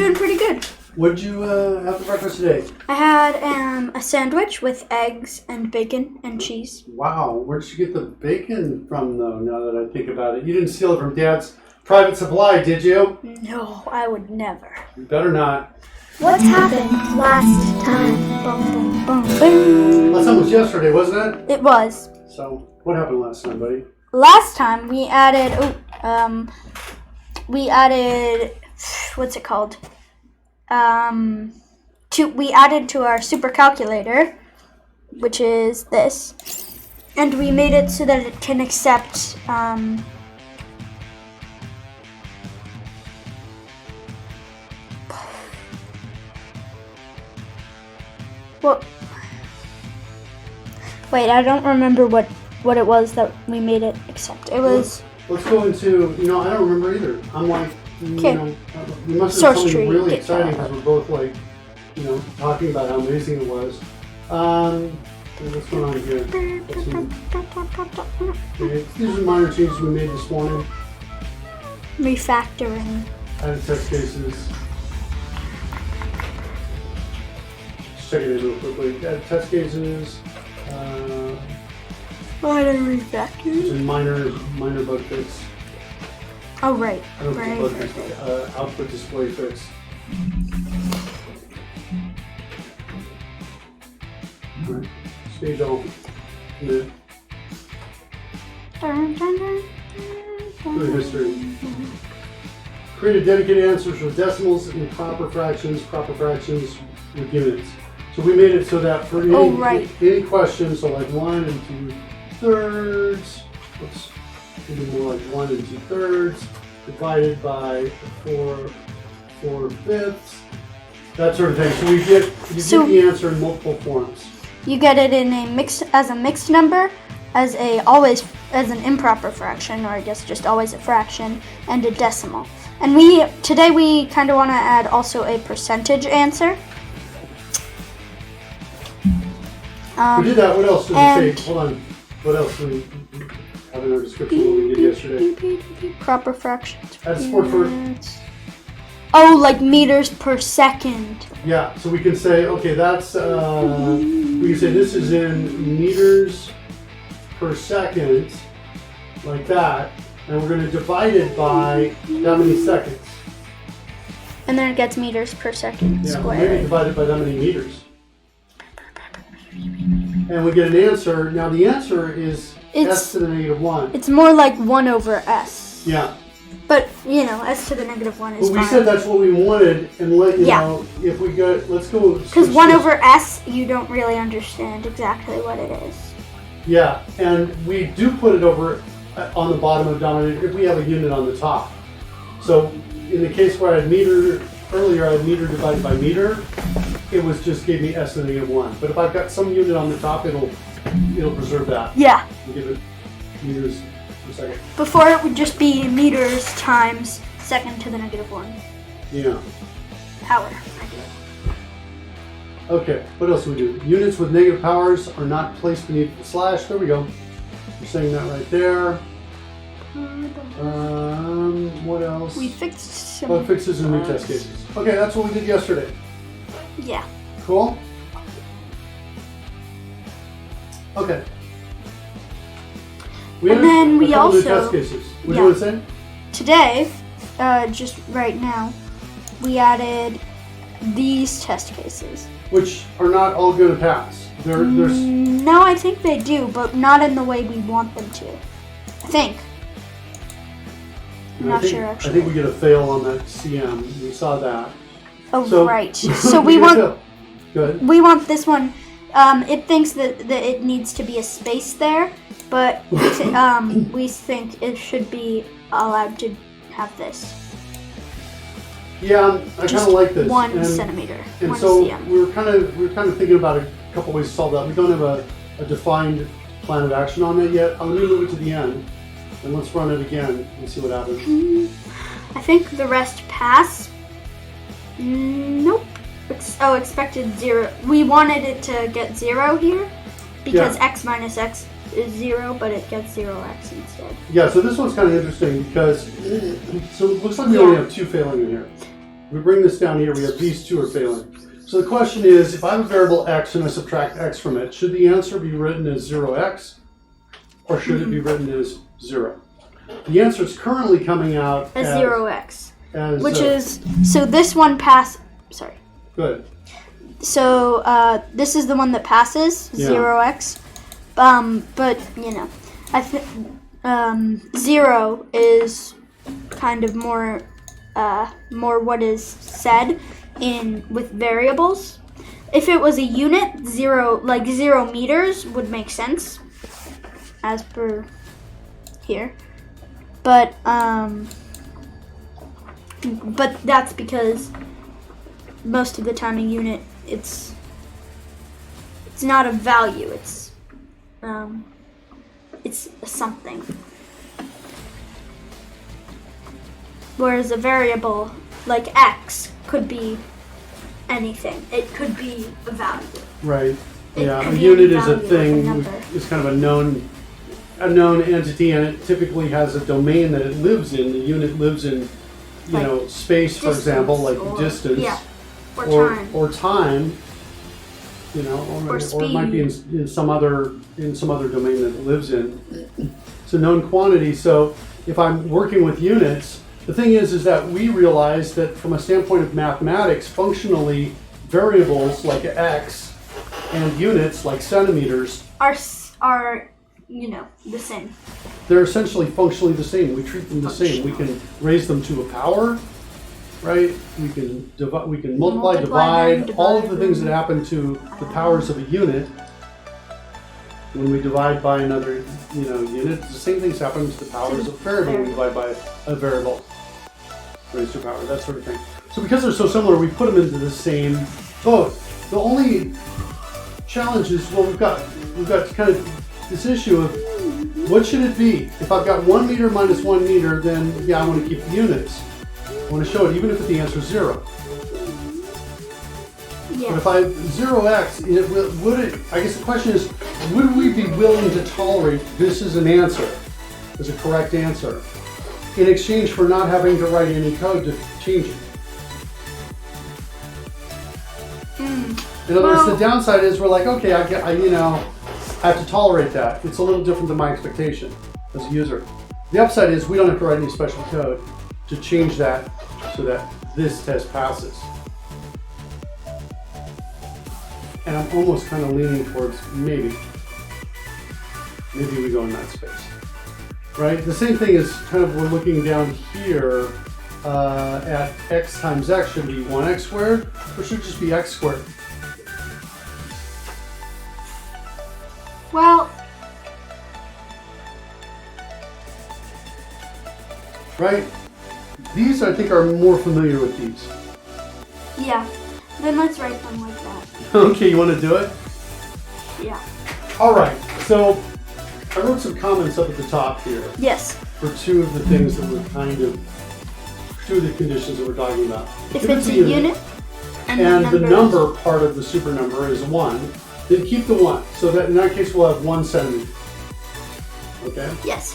doing pretty good. What did you have for breakfast today? I had a sandwich with eggs and bacon and cheese. Wow, where'd you get the bacon from, though, now that I think about it? You didn't steal it from Dad's private supply, did you? No, I would never. You better not. What happened last time? Boom, boom, boom, boom. Last time was yesterday, wasn't it? It was. So, what happened last time, buddy? Last time we added, what's it called? We added to our super calculator, which is this, and we made it so that it can accept, wait, I don't remember what it was that we made it accept. It was... Let's go into, I don't remember either. I'm like, Okay. we must have done something really exciting because we're both like, talking about how amazing it was. What's going on here? These are minor changes we made this morning. Refactoring. Added test cases. Just check it in real quickly. Added test cases. Refactoring. And minor bug fix. Oh, right. I don't know bug fix, output display fix. Alright. Stage all. The history. Created dedicated answers with decimals and proper fractions with units. So we made it so that for any question, so like 1 2/3, let's do more like 1 2/3, divided by 4/5, that sort of thing. So you get the answer in multiple forms. You get it in as a mixed number, as an improper fraction, or I guess just always a fraction, and a decimal. And today we kind of want to add also a percentage answer. We did that. What else did we say? Hold on. What else do we have in our description what we did yesterday? Proper fractions. Add support for... Oh, like meters per second. Yeah, so we can say, okay, that's... we can say this is in meters per second, like that, and we're going to divide it by that many seconds. And then it gets meters per second squared. Maybe divide it by that many meters. And we get an answer. Now the answer is s to the -1. It's more like 1 over s. Yeah. But, s to the -1 is Well, we fine. said that's what we wanted, and know, if we go, let's go. Because 1 over s, you don't really understand exactly what it is. Yeah, and we do put it over on the bottom of denominator if we have a unit on the top. So in the case where I had meter, earlier I had meter divided by meter, it was just gave me s to the -1. But if I've got some unit on the top, it'll preserve that. Yeah. And give it meters per second. Before it would just be meters times second to the -1. Yeah. Power. Okay, what else do we do? Units with negative powers are not placed beneath the slash. There we go. We're saying that right there. What else? We fixed some bug fixes and new test cases. Okay, that's what we did yesterday. Yeah. Cool? Okay. And then we also... new test cases. What do you want to say? Today, just right now, we added these test cases. Which are not all going to pass. No, I think they do, but not in the way we want them to. I think. I'm not sure, actually. I think we get a fail on that CM. We saw that. Oh, right. So we want... Good. We want this one. It thinks that it needs to be a space there, but we think it should be allowed to have this. Yeah, I kind of like this. 1 centimeter. And 1 so cm. we were kind of thinking about a couple ways to solve that. We don't have a defined plan of action on it yet. Let me move it to the end, and let's run it again and see what happens. I think the rest pass. Nope. Expected 0. We wanted it to get 0 here because x minus x is 0, but it gets 0x instead. Yeah, so this one's kind of interesting because it looks like we only have 2 failing in here. we bring this down here, we have these two are failing. So the question is, if I have a variable x and I subtract x from it, should the answer be written as 0x? Or should it be written as 0? The answer is currently coming out as 0x. As, which is, so this one sorry. Good. So this is the one that passes, 0x. But, you know, I think 0 is kind of more what is said with variables. If it was a unit, 0 meters would make sense, as per here. But that's because most of the time a unit, it's not a value. It's something. Whereas a variable like x could be anything. It could be a value. Right. Yeah. A could be unit any is a value of a thing. number. It's kind of a known entity, and it typically has a domain that it lives in. The unit lives in, Like space, for example, like or- distance. Yeah. Or time. Or time, or it might be in some other domain that it lives in. It's a known quantity. So if I'm working with units, the thing is that we realize that from a standpoint of mathematics, functionally, variables like x and units like centimeters are the same. they're essentially functionally the same. We treat them the same. We can raise them to a power, right? We can multiply, divide, all of the things that happen to the powers of a unit. When we divide by another, unit, the same things happen to the powers of a variable when we divide by a variable, raised to a power, that sort of thing. So because they're so similar, we put them into the same boat. The only challenge is, we've got kind of this issue of what should it be? If I've got 1 meter minus 1 meter, then I want to keep the units. I want to show it even if the answer is 0. Yeah. But if I 0x, I guess the question is, would we be willing to tolerate this as an answer, as a correct answer, in exchange for not having to write any code to change it? In other words, the downside is we're like, okay, I have to tolerate that. It's a little different than my expectation as a user. The upside is we don't have to write any special code to change that so that this test passes. And I'm almost kind of leaning towards maybe we go in that space, right? The same thing is kind of, we're looking down here at x times x. Should it be 1x squared, or should it just be x squared? Well, right? These, I think, are more familiar with these. yeah. Then let's write them like that. Okay, you want to do it? Yeah. All right. So I wrote some comments up at the top here Yes. for two of the things that we're two of the conditions that we're talking about. If it's a unit and the number part of the SuperNumber is 1, then keep the 1. So that in that case we'll have 1 centimeter. Okay? Yes.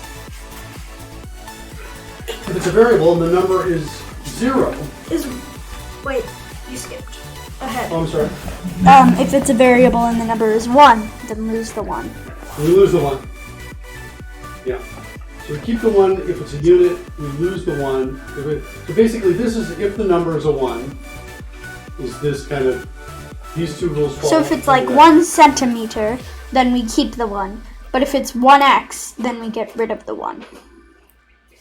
If it's a variable and the number is 0. Wait, you skipped ahead. Oh, I'm sorry. If it's a variable and the number is 1, then lose the 1. We lose the 1. Yeah. So we keep the 1 if it's a unit, we lose the 1. So basically this is if the number is a 1, is this kind of, these two rules fall. So if it's like 1 centimeter, then we keep the 1. But if it's 1x, then we get rid of the 1.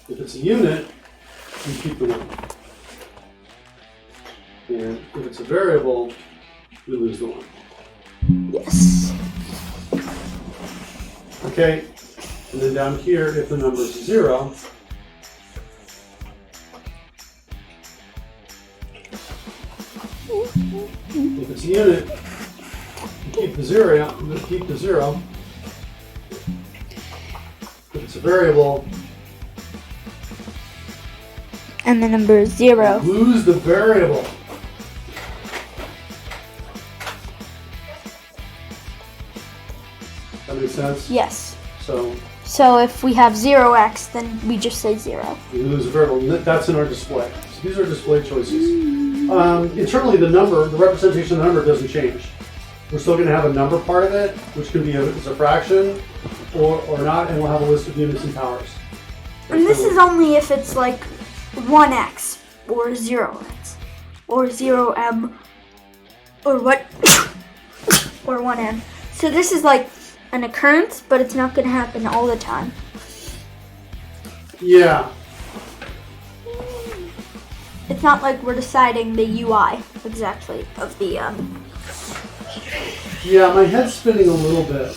If it's a unit, we keep the 1. And if it's a variable, we lose the 1. Yes. Okay, and then down here, if the number is 0, if it's a unit, we keep the 0. If it's a variable, And the number is 0. lose the variable. That makes sense? Yes. So So if we have 0x, then we just say 0. we lose a variable. That's in our display. These are display choices. Internally, the representation of the number doesn't change. We're still going to have a number part of it, which can be as a fraction or not, and we'll have a list of units and powers. And this is only if it's like 1x or 0x or 0m or what or 1m. So this is like an occurrence, but it's not going to happen all the time. Yeah. It's not like we're deciding the UI exactly of the Yeah, my head's spinning a little bit.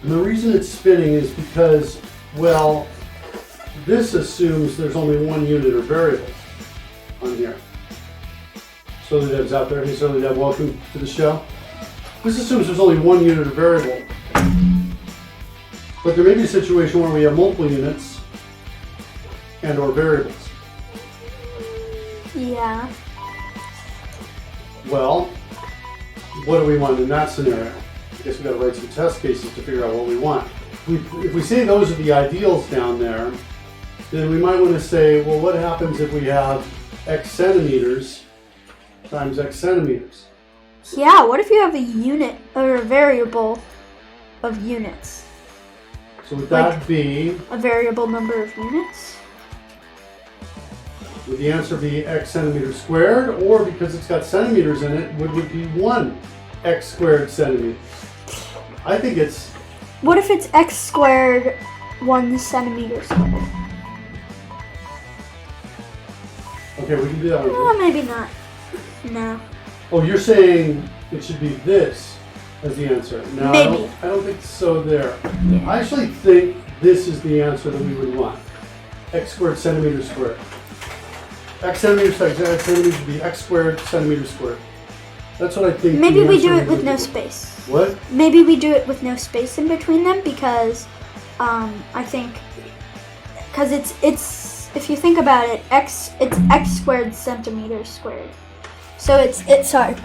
And the reason it's spinning is because, well, this assumes there's only one unit or variable on here. Slowly Deb's out there. Hey, Slowly Deb, welcome to the show. This assumes there's only one unit or variable. But there may be a situation where we have multiple units and or variables. Yeah. Well, what do we want in that scenario? I guess we've got to write some test cases to figure out what we want. If we say those are the ideals down there, then we might want to say, well, what happens if we have x centimeters times x centimeters? Yeah, what if you have a unit or a variable of units? So would that be... a variable number of units? Would the answer be x centimeters squared, or because it's got centimeters in it, would it be 1 x squared centimeters? I think it's... What if it's x squared 1 centimeter squared? Okay, we can do that one. Well, maybe not. No. Oh, you're saying it should be this as the answer. No, Maybe. I don't think so there. Yeah. I actually think this is the answer that we would want. X squared centimeters squared. X centimeters times x centimeters would be x squared centimeters squared. That's what I think. Maybe we do it with no space. What? Maybe we do it with no space in between them because I think because it's if you think about it, it's x squared centimeters squared. So it's like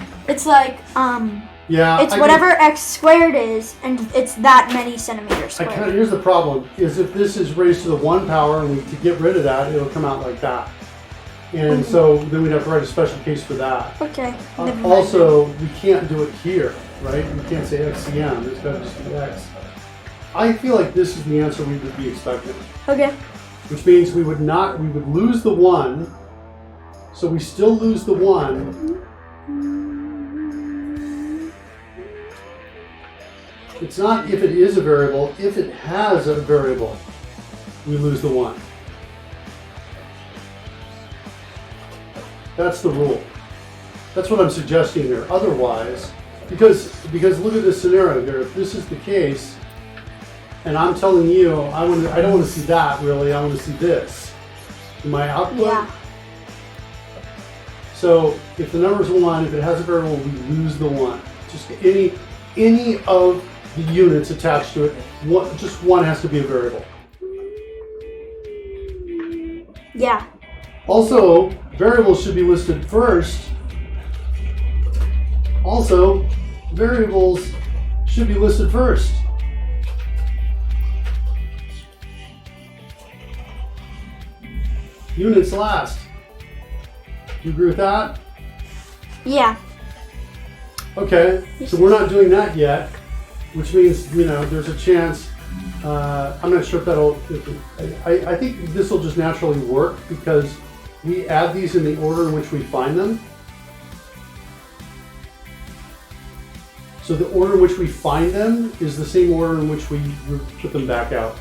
yeah, it's whatever x squared is, and it's that many centimeters squared. Here's the problem: is if this is raised to the 1 power, and to get rid of that, it'll come out like that. And so then we'd have to write a special case for that. Okay. Also, we can't do it here, right? We can't say XCM. It's got to just be X. I feel like this is the answer we would be expecting. Okay. Which means we would lose the 1. So we still lose the 1. It's not if it is a variable. If it has a variable, we lose the 1. That's the rule. That's what I'm suggesting here. Otherwise, because look at this scenario here. If this is the case, and I'm telling you, I don't want to see that really. I want to see this in my output. Yeah. So if the number is 1, if it has a variable, we lose the 1. Just any of the units attached to it. Just one has to be a variable. Yeah. Also, variables should be listed first. Also, variables should be listed first. Units last. Do you agree with that? Yeah. Okay, so we're not doing that yet, which means, there's a chance. I'm not sure if that'll. I think this will just naturally work because we add these in the order in which we find them. So the order in which we find them is the same order in which we put them back out.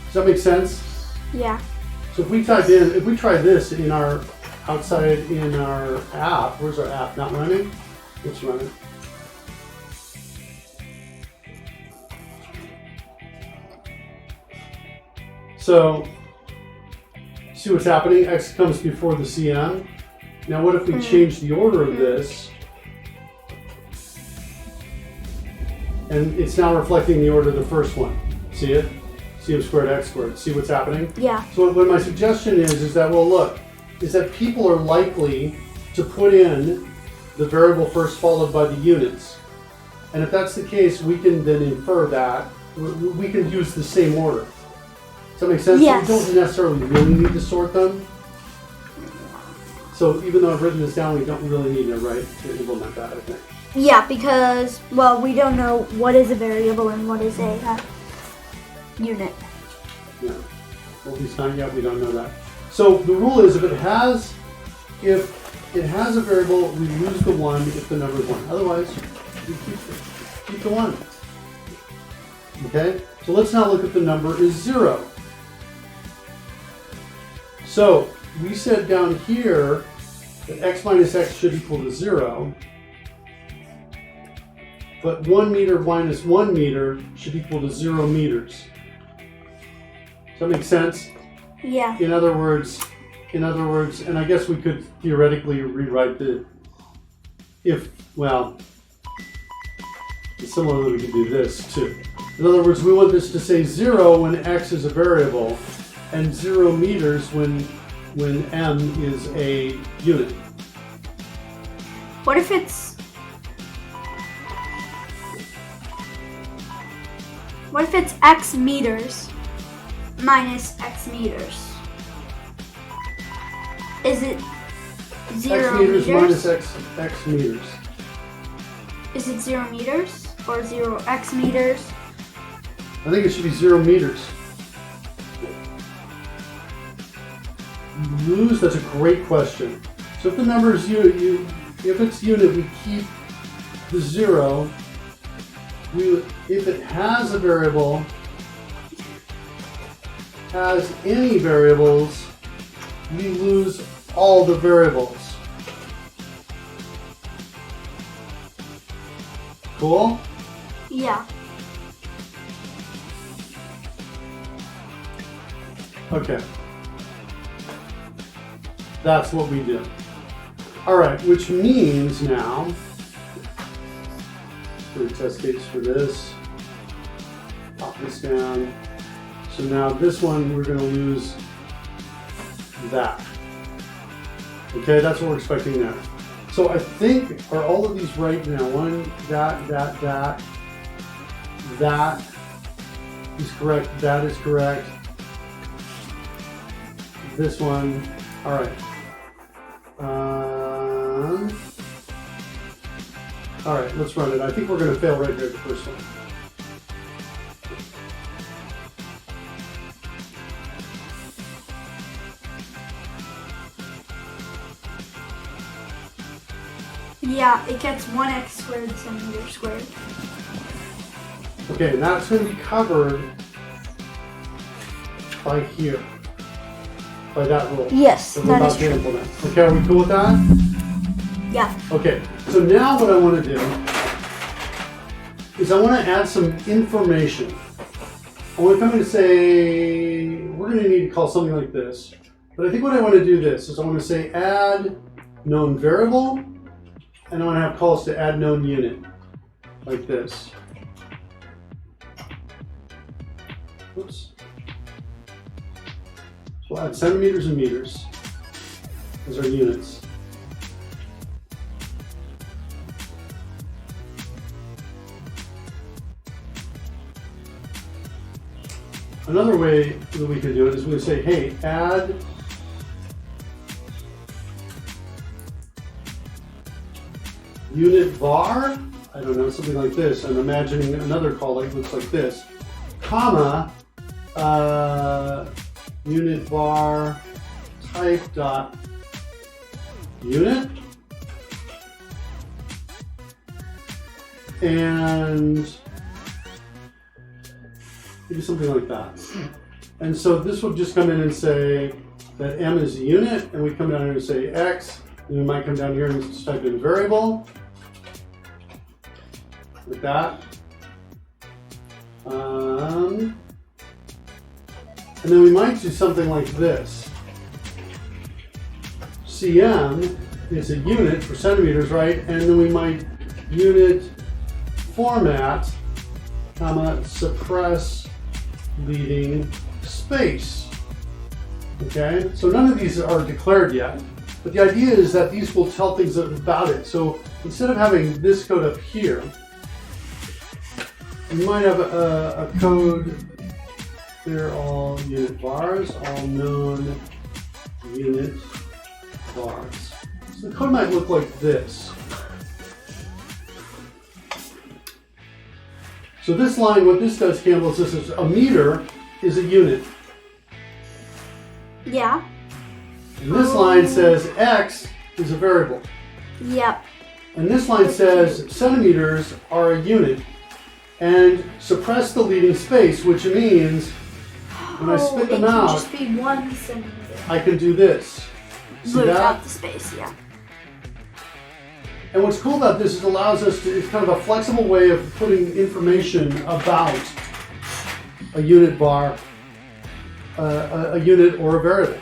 Does that make sense? Yeah. So if we try this in our app, where's our app? Not running? It's running. So, see what's happening? X comes before the CM. Now what if we change the order of this? And it's now reflecting the order of the first one. See it? CM squared, X squared. See what's happening? Yeah. So what my suggestion is that, well, look, is that people are likely to put in the variable first followed by the units. And if that's the case, we can then infer that. We can use the same order. Does that make sense? Yes. We don't necessarily really need to sort them. So even though I've written this down, we don't really need to write to implement that, I think. Yeah, because, well, we don't know what is a variable and what is a unit. Yeah. Well, at least not yet, we don't know that. So the rule is if it has a variable, we lose the 1 if the number is 1. Otherwise, we keep the 1. Okay? So let's now look at the number is 0. So we said down here that x minus x should equal to 0. But 1 meter minus 1 meter should equal to 0 meters. Does that make sense? Yeah. In other words, and I guess we could theoretically rewrite similarly we could do this too. In other words, we want this to say 0 when x is a variable and 0 meters when m is a unit. What if it's x meters minus x meters? Is it 0 x meters minus meters? x meters. Is it 0 meters or 0 x meters? I think it should be 0 meters. Lose? That's a great question. So if the number is if it's unit, we keep the 0. If it has a variable, has any variables, we lose all the variables. Cool? Yeah. Okay. That's what we do. All right, which means now, for the test case for this, pop this down. So now this one, we're going to lose that. Okay, that's what we're expecting now. So I think, are all of these right now? One, that is correct, that is correct. This one, all right. All right, let's run it. I think we're going to fail right here, the first one. Yeah, it gets 1x squared centimeter squared. Okay, and that's going to be covered by here, by that rule. Yes, that we're that about is to true. implement. Okay, are we cool with that? Yeah. Okay, so now what I want to do is I want to add some information. I want to come in and say, we're going to need to call something like this. But I think what I want to do this is I want to say add known variable, and I want to have calls to add known unit, like this. Oops. So we'll add centimeters and meters as our units. Another way that we could do it is we would say, hey, add unit var, I don't know, something like this. I'm imagining another call that looks like this, comma, unit var type dot unit, and maybe something like that. And so this would just come in and say that m is a unit, and we come down here and say x, and we might come down here and just type in variable, like that. And then we might do something like this. cm is a unit for centimeters, right? And then we might unit format, comma, suppress leading space. Okay, so none of these are declared yet, but the idea is that these will tell things about it. So instead of having this code up here, you might have a code, clear all unit vars, all known unit bars. So the code might look like this. So this line, what this does, Campbell, is this is a meter is a unit. Yeah. And this line says X is a variable. Yep. And this line says centimeters are a unit. And suppress the leading space, which means when I spit them out, it can just be 1 centimeter. I can do this. See Move that? out the space, yeah. And what's cool about this is it allows us to, it's kind of a flexible way of putting information about a unit bar, a unit or a variable.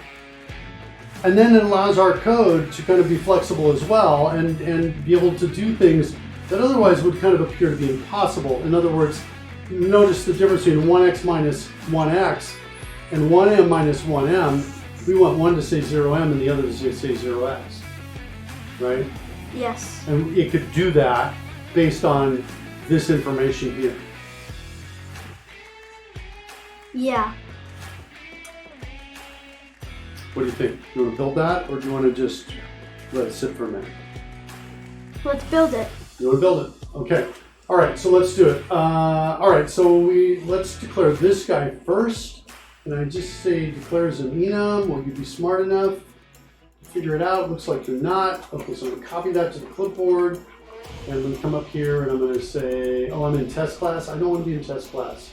And then it allows our code to kind of be flexible as well and be able to do things that otherwise would kind of appear to be impossible. In other words, notice the difference between 1x minus 1x and 1m minus 1m. We want one to say 0m and the other to say 0x, right? Yes. And it could do that based on this information here. Yeah. What do you think? You want to build that, or do you want to just let it sit for a minute? Let's build it. You want to build it? Okay. All right, so let's do it. All right, so let's declare this guy first. And I just say declare as an enum. Will you be smart enough to figure it out? Looks like you're not. Okay, so I'm going to copy that to the clipboard. And I'm going to come up here and I'm going to say, oh, I'm in test class. I don't want to be in test class.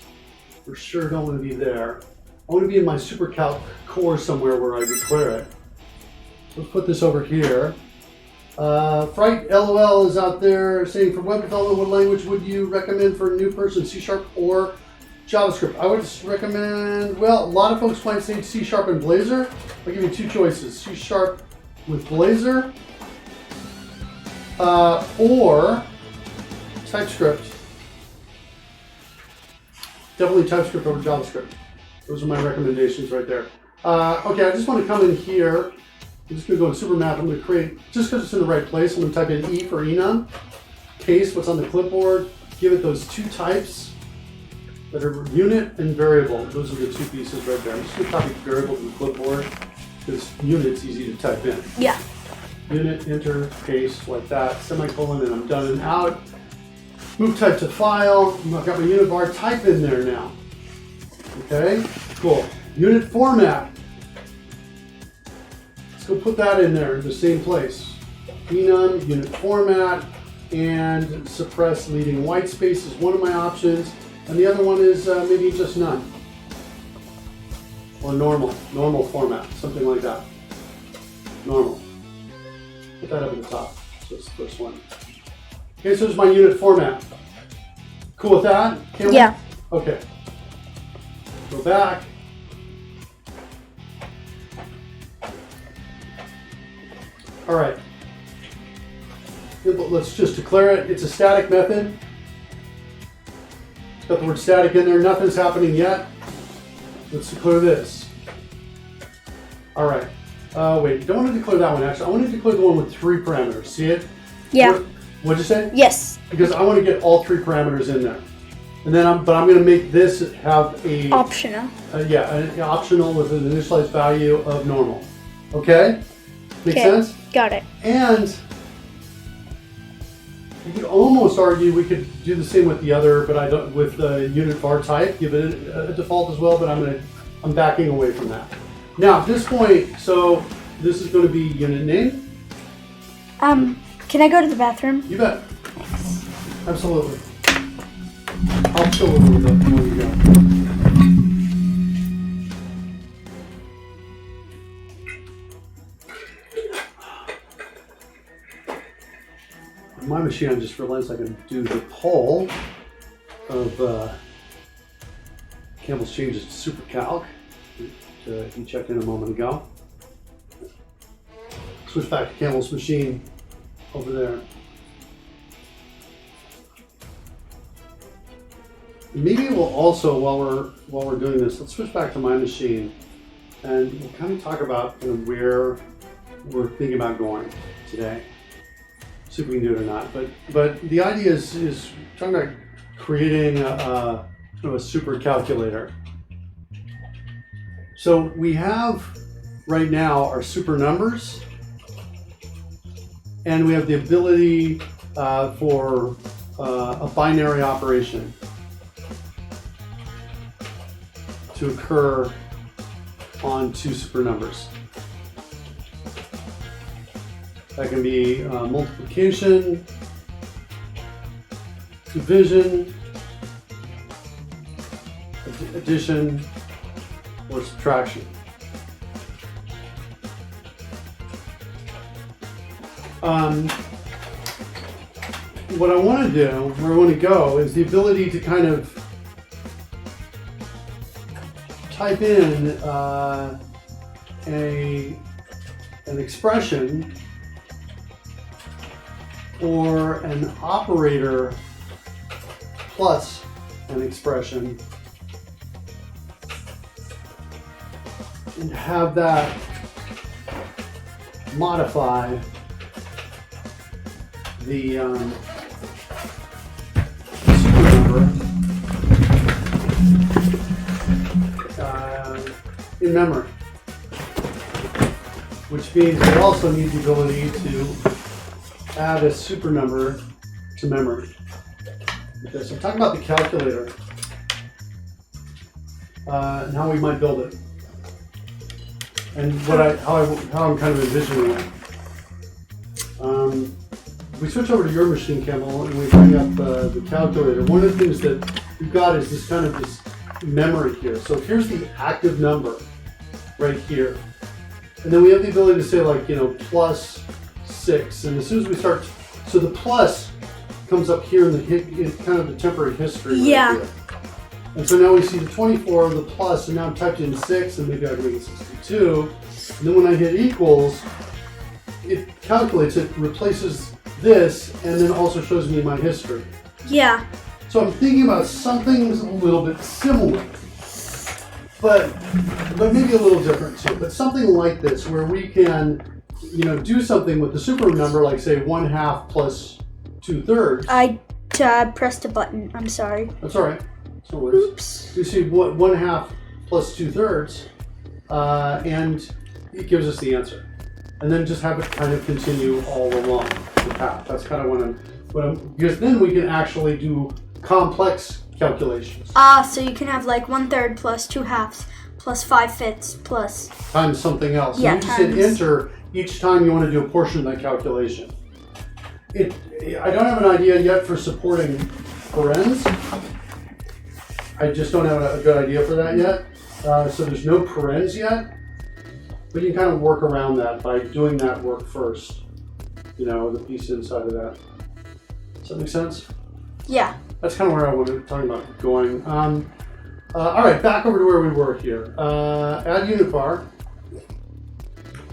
For sure don't want to be there. I want to be in my SuperCalc core somewhere where I declare it. Let's put this over here. Fright LOL is out there saying, for web development, what language would you recommend for a new person, C# or JavaScript? I would just recommend, well, a lot of folks might say C# and Blazor. I'll give you two choices, C# with Blazor or TypeScript. Definitely TypeScript over JavaScript. Those are my recommendations right there. Okay, I just want to come in here. I'm just going to go in SuperMath. I'm going to create, just because it's in the right place, I'm going to type in E for enum, paste what's on the clipboard, give it those two types that are unit and variable. Those are the two pieces right there. I'm just going to copy variable to the clipboard because unit's easy to type in. Yeah. Unit, enter, paste, like that, semicolon, and I'm done and out. Move type to file. I've got my unit bar type in there now. Okay, cool. Unit format. Let's go put that in there in the same place. Enum, unit format, and suppress leading white space is one of my options. And the other one is maybe just none. Or normal format, something like that. Normal. Put that up at the top. So it's the first one. Okay, so there's my unit format. Cool with that? Cameron? Yeah. Okay. Go back. All right. Let's just declare it. It's a static method. It's got the word static in there. Nothing's happening yet. Let's declare this. All right. Wait, don't want to declare that one actually. I want to declare the one with 3 parameters. See it? Yeah. What'd you say? Yes. Because I want to get all 3 parameters in there. And then I'm going to make this have a Optional. An optional with an initialized value of normal. Okay? Make sense? Got it. And you could almost argue we could do the same with the other, but I don't with the unit var type. Give it a default as well, but I'm backing away from that. Now at this point, so this is going to be unit name. Can I go to the bathroom? You bet. Absolutely. I'll chill a little bit before you go. On my machine, I just realized I can do the poll of Campbell's changes to SuperCalc. He checked in a moment ago. Switch back to Campbell's machine over there. Maybe we'll also, while we're doing this, let's switch back to my machine, and we'll kind of talk about kind of where we're thinking about going today. See if we can do it or not. But the idea is talking about creating a super calculator. So we have right now our super numbers, and we have the ability for a binary operation to occur on two supernumbers. That can be multiplication, division, addition, or subtraction. What I want to do, where I want to go, is the ability to kind of type in an expression or an operator plus an expression and have that modify the SuperNumber in memory, which means we also need the ability to add a SuperNumber to memory. Okay, so I'm talking about the calculator and how we might build it, and how I'm kind of envisioning it. We switch over to your machine, Campbell, and we bring up the calculator. One of the things that we've got is this kind of this memory here. So here's the active number right here, and then we have the ability to say, like, plus 6, and as soon as we start, so the plus comes up here in kind of the temporary history. Right here. And so now we see the 24, the plus, and now I'm typed in 6, and maybe I can make it 62. And then when I hit equals, it calculates it, replaces this, and then also shows me my history. Yeah. So I'm thinking about something a little bit similar, but maybe a little different too. But something like this, where we can, do something with the SuperNumber, like say 1/2 plus 2/3. I pressed a button. I'm sorry. That's all right. No worries. Oops. You see 1/2 plus 2/3, and it gives us the answer. And then just have it kind of continue all along the path. That's kind of what I'm because then we can actually do complex calculations. So you can have like 1/3 plus 2/2 plus 5/5 plus Times something else. Yeah, and you just hit enter each time you want to do a portion of that calculation. I don't have an idea yet for supporting parens. I just don't have a good idea for that yet. So there's no parens yet. But you can kind of work around that by doing that work first. The piece inside of that. Does that make sense? Yeah. That's kind of where I want to talk about going. All right, back over to where we were here. Add unit var.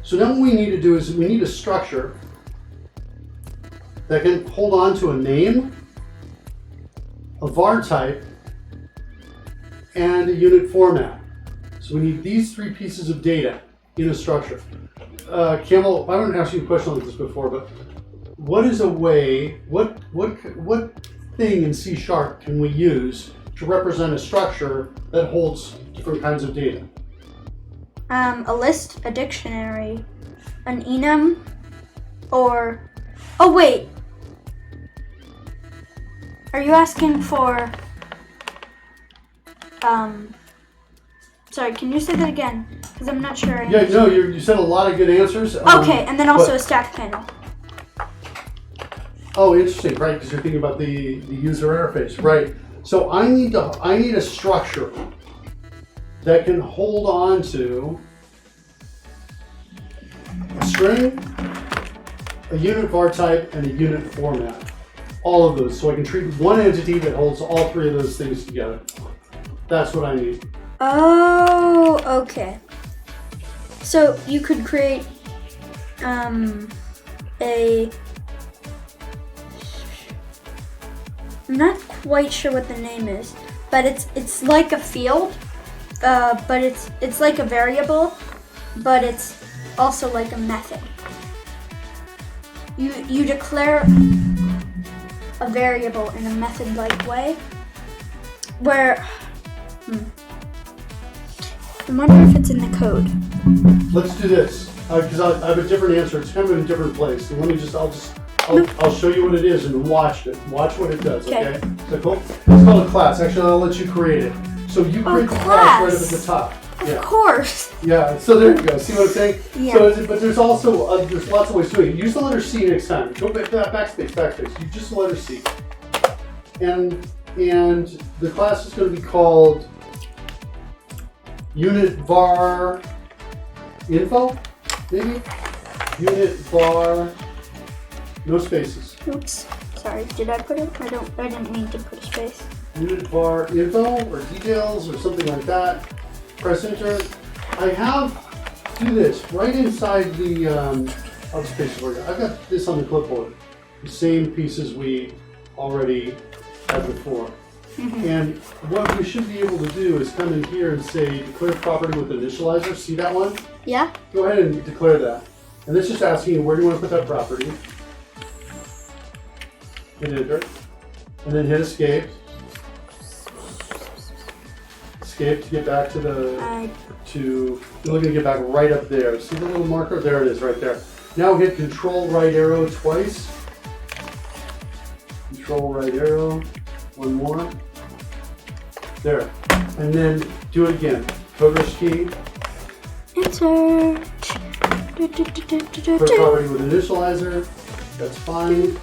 So now what we need to do is we need a structure that can hold on to a name, a var type, and a unit format. So we need these three pieces of data in a structure. Campbell, I haven't asked you a question like this before, but what is a way, what thing in C# can we use to represent a structure that holds different kinds of data? A list, a dictionary, an enum, or... Oh, wait. Are you asking for... Sorry, can you say that again? Because I'm not sure. Yeah, no, you said a lot of good answers. Okay, and then also a stack panel. Oh, interesting, right? Because you're thinking about the user interface, right? So I need a structure that can hold on to a string, a unit var type, and a unit format. All of those, so I can treat one entity that holds all three of those things together. That's what I need. Oh, okay. So you could create I'm not quite sure what the name is, but it's like a field, but it's like a variable, but it's also like a method. You declare a variable in a method-like way, where I wonder if it's in the code. Let's do this. because I have a different answer. It's kind of in a different place. So let me just, I'll show you what it is and watch it. Watch what it does, okay? Is that cool? It's called a class. Actually, I'll let you create it. So you create the class right up at the top. Of course. Yeah, so there you go. See what I'm saying? Yeah. So, but there's also, there's lots of ways to do it. Use the letter C next time. Go backspace. Use just the letter C. And the class is going to be called Unit Var Info, maybe? Unit Var, no spaces. Oops. Sorry, did I put it? I didn't mean to put a space. Unit Var Info or details or something like that. Press enter. I have, do this, right inside the, I'll just paste it for you. I've got this on the clipboard. The same pieces we already had before. And what we should be able to do is come in here and say declare property with initializer. See that one? Yeah. Go ahead and declare that. And this is just asking you where do you want to put that property. Hit enter. And then hit escape. Escape to get back to the, you're looking to get back right up there. See the little marker? There it is, right there. Now hit control right arrow twice. Control right arrow. One more. There. And then do it again. Coder's key. Enter. Put property with initializer. That's fine.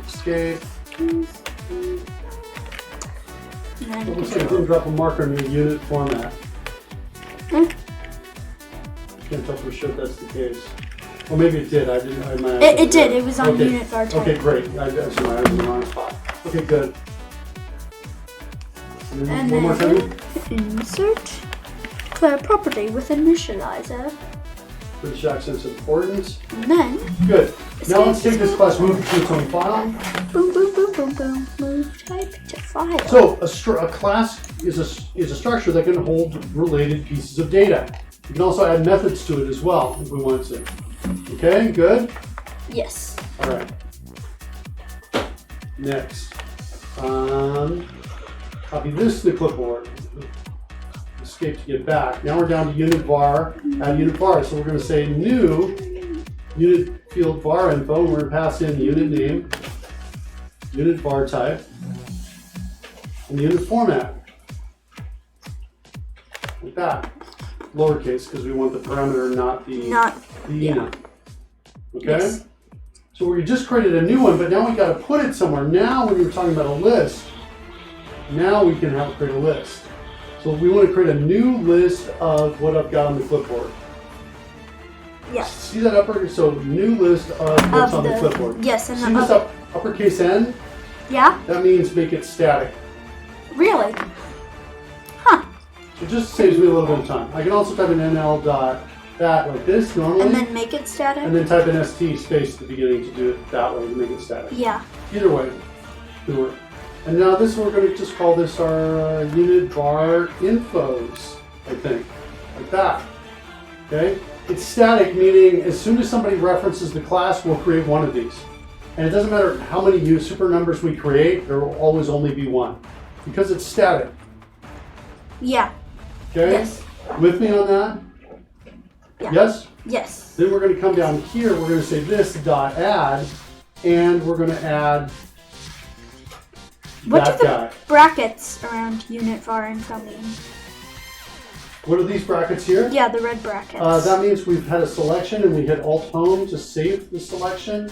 Escape. It looks like it didn't drop a marker in the unit format. Can't tell for sure if that's the case. Or maybe it did. It did. It was on unit var type. Okay, great. I was in the wrong spot. Okay, good. And then one more time. Insert. Declare property with initializer. British accent's important. And then. Good. Now let's take this class, move it to its own file. Boom, boom, boom, boom, boom. Move type to file. So a class is a structure that can hold related pieces of data. You can also add methods to it as well if we want to. Okay, good? Yes. All right. Next. Copy this to the clipboard. Escape to get back. Now we're down to unit var, add unit var. So we're going to say new unit field var info. We're going to pass in the unit name, unit var type, and the unit format. Like that. Lowercase because we want the parameter, not the enum. Okay? Yes. So we just created a new one, but now we got to put it somewhere. Now when you're talking about a list, now we can create a list. So we want to create a new list of what I've got on the clipboard. Yes. See that upper? So new list of what's on the clipboard. Yes, and see this uppercase N? Yeah. That means make it static. Really? Huh. It just saves me a little bit of time. I can also type in NL dot that like this normally. And then make it static? And then type in ST space at the beginning to do it that way to make it static. Yeah. Either way, could work. And now this, we're going to just call this our unit var infos, I think. Like that. Okay? It's static, meaning as soon as somebody references the class, we'll create one of these. And it doesn't matter how many super numbers we create, there will always only be one. Because it's static. Yeah. Okay? Yes. With me on that? Yeah. Yes? Yes. Then we're going to come down here, we're going to say this dot add, and we're going to add what that do the guy. Brackets around unit var info mean? What are these brackets here? Yeah, the red brackets. That means we've had a selection and we hit Alt Home to save the selection.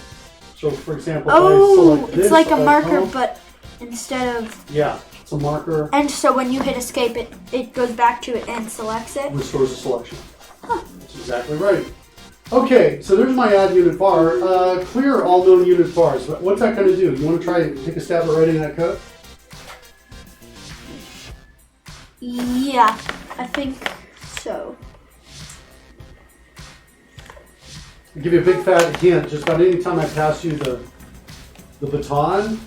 So for example, if I select this, it's like a marker, home, but instead of... Yeah, it's a marker. And so when you hit escape, it goes back to it and selects it? Restores the selection. Huh. That's exactly right. Okay, so there's my add unit var. Clear all known unit vars. What's that going to do? You want to try and take a stab at writing that code? Yeah, I think so. I'll give you a big fat hint. Just about any time I pass you the baton,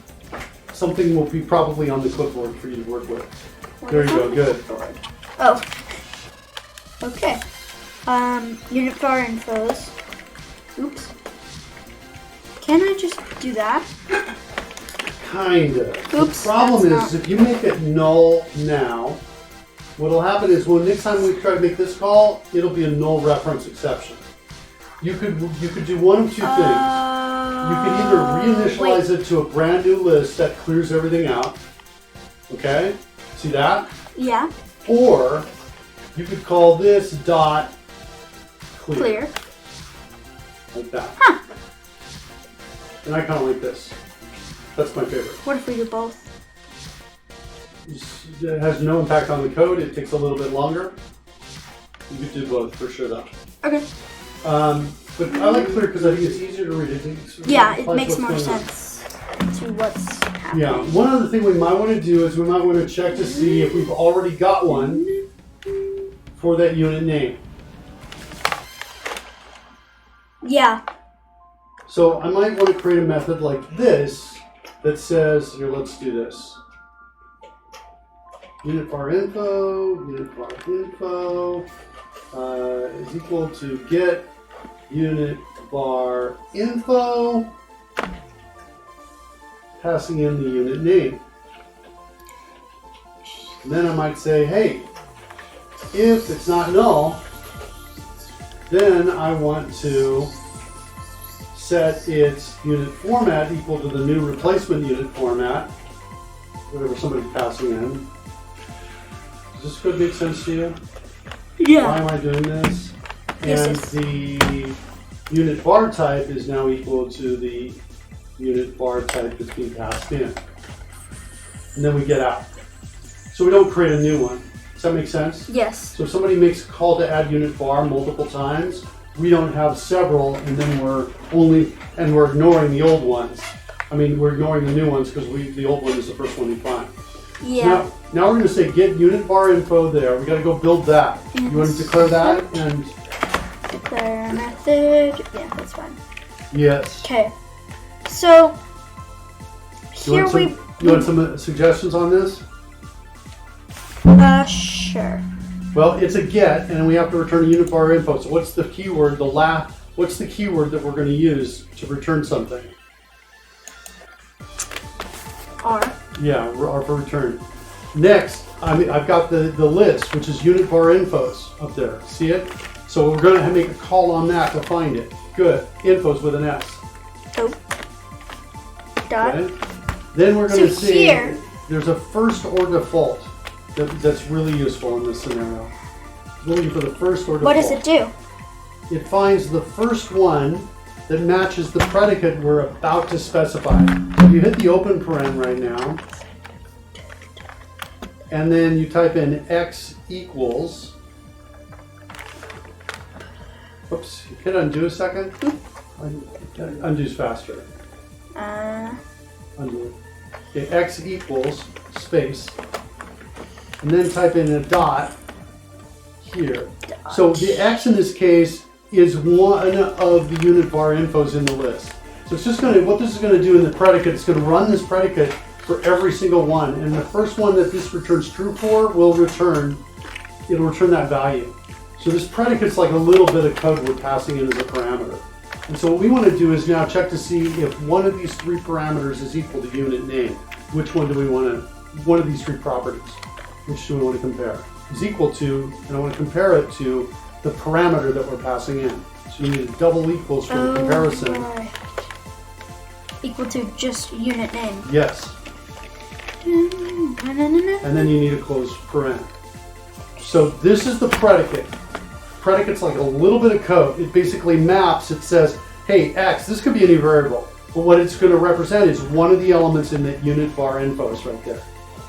something will be probably on the clipboard for you to work with. There you go, good. Oh. Okay. Unit var infos. Oops. Can I just do that? Kinda. Oops, The problem that's is if you make it null now, What'll happen is when next time we try to make this call, it'll be a null reference exception. You could do one of two things. You could either reinitialize it to a brand new list that clears everything out. Okay? See that? Yeah. Or you could call this dot clear. Like that. Huh. And I kind of like this. That's my favorite. What if we do both? It has no impact on the code. It takes a little bit longer. You could do both for sure though. Okay. But I like clear because I think it's easier to read. It makes more sense to what's happening. Yeah. One other thing we might want to do is we might want to check to see if we've already got one for that unit name. Yeah. So I might want to create a method like this that says, here, let's do this. Unit bar info is equal to get unit bar info, passing in the unit name. And then I might say, hey, if it's not null, then I want to set its unit format equal to the new replacement unit format, whatever somebody's passing in. Does this code make sense to you? Yeah. Why am I doing this? Yes, And the unit bar type is now equal to the unit bar type that's being passed in. And then we get out. So we don't create a new one. Does that make sense? Yes. So if somebody makes a call to add unit bar multiple times, we don't have several, and then we're ignoring the old ones. I mean, we're ignoring the new ones because the old one is the first one we find. Yeah. Now we're going to say get unit bar info there. We got to go build that. You want to declare that and declare method. Yeah, that's fine. Yes. Okay. So here you want some suggestions on this? Sure. Well, it's a get, and we have to return a unit bar info. So what's the keyword? What's the keyword that we're going to use to return something? R. Yeah, R for return. Next, I've got the list, which is unit bar infos up there. See it? So we're going to make a call on that to find it. Good. Infos with an S. Oh. Dot. Okay. Then we're going to see here, there's a first or default that's really useful in this scenario. We're looking for the first or default. What does it do? It finds the first one that matches the predicate we're about to specify. So you hit the open paren right now, and then you type in x equals. Oops, hit undo a second. Undo's faster. Undo. Okay, x equals space, and then type in a dot here. So the x in this case is one of the unit bar infos in the list. So it's just going to, what this is going to do in the predicate, it's going to run this predicate for every single one, and the first one that this returns true for will return, it'll return that value. So this predicate's like a little bit of code we're passing in as a parameter. And so what we want to do is now check to see if one of these three parameters is equal to unit name. Which one do we want to, one of these three properties, which do we want to compare? Is equal to, and I want to compare it to the parameter that we're passing in. So you need a double equals for the comparison. Right. Equal to just unit name. Yes. And then you need a close paren. So this is the predicate. Predicate's like a little bit of code. It basically maps, it says, hey, X, this could be any variable, but what it's going to represent is one of the elements in that unit bar infos right there.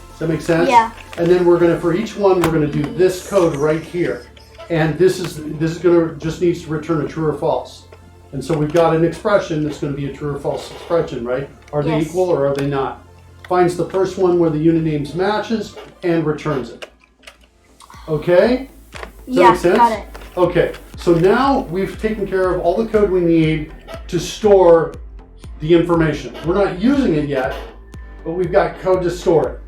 Does that make sense? Yeah. And then we're going to, for each one, we're going to do this code right here. And this is going to, just needs to return a true or false. And so we've got an expression that's going to be a true or false expression, right? Are they equal or are they not? Finds the first one where the unit names matches and returns it. Okay? Does that make sense? Got it. Okay, so now we've taken care of all the code we need to store the information. We're not using it yet, but we've got code to store it.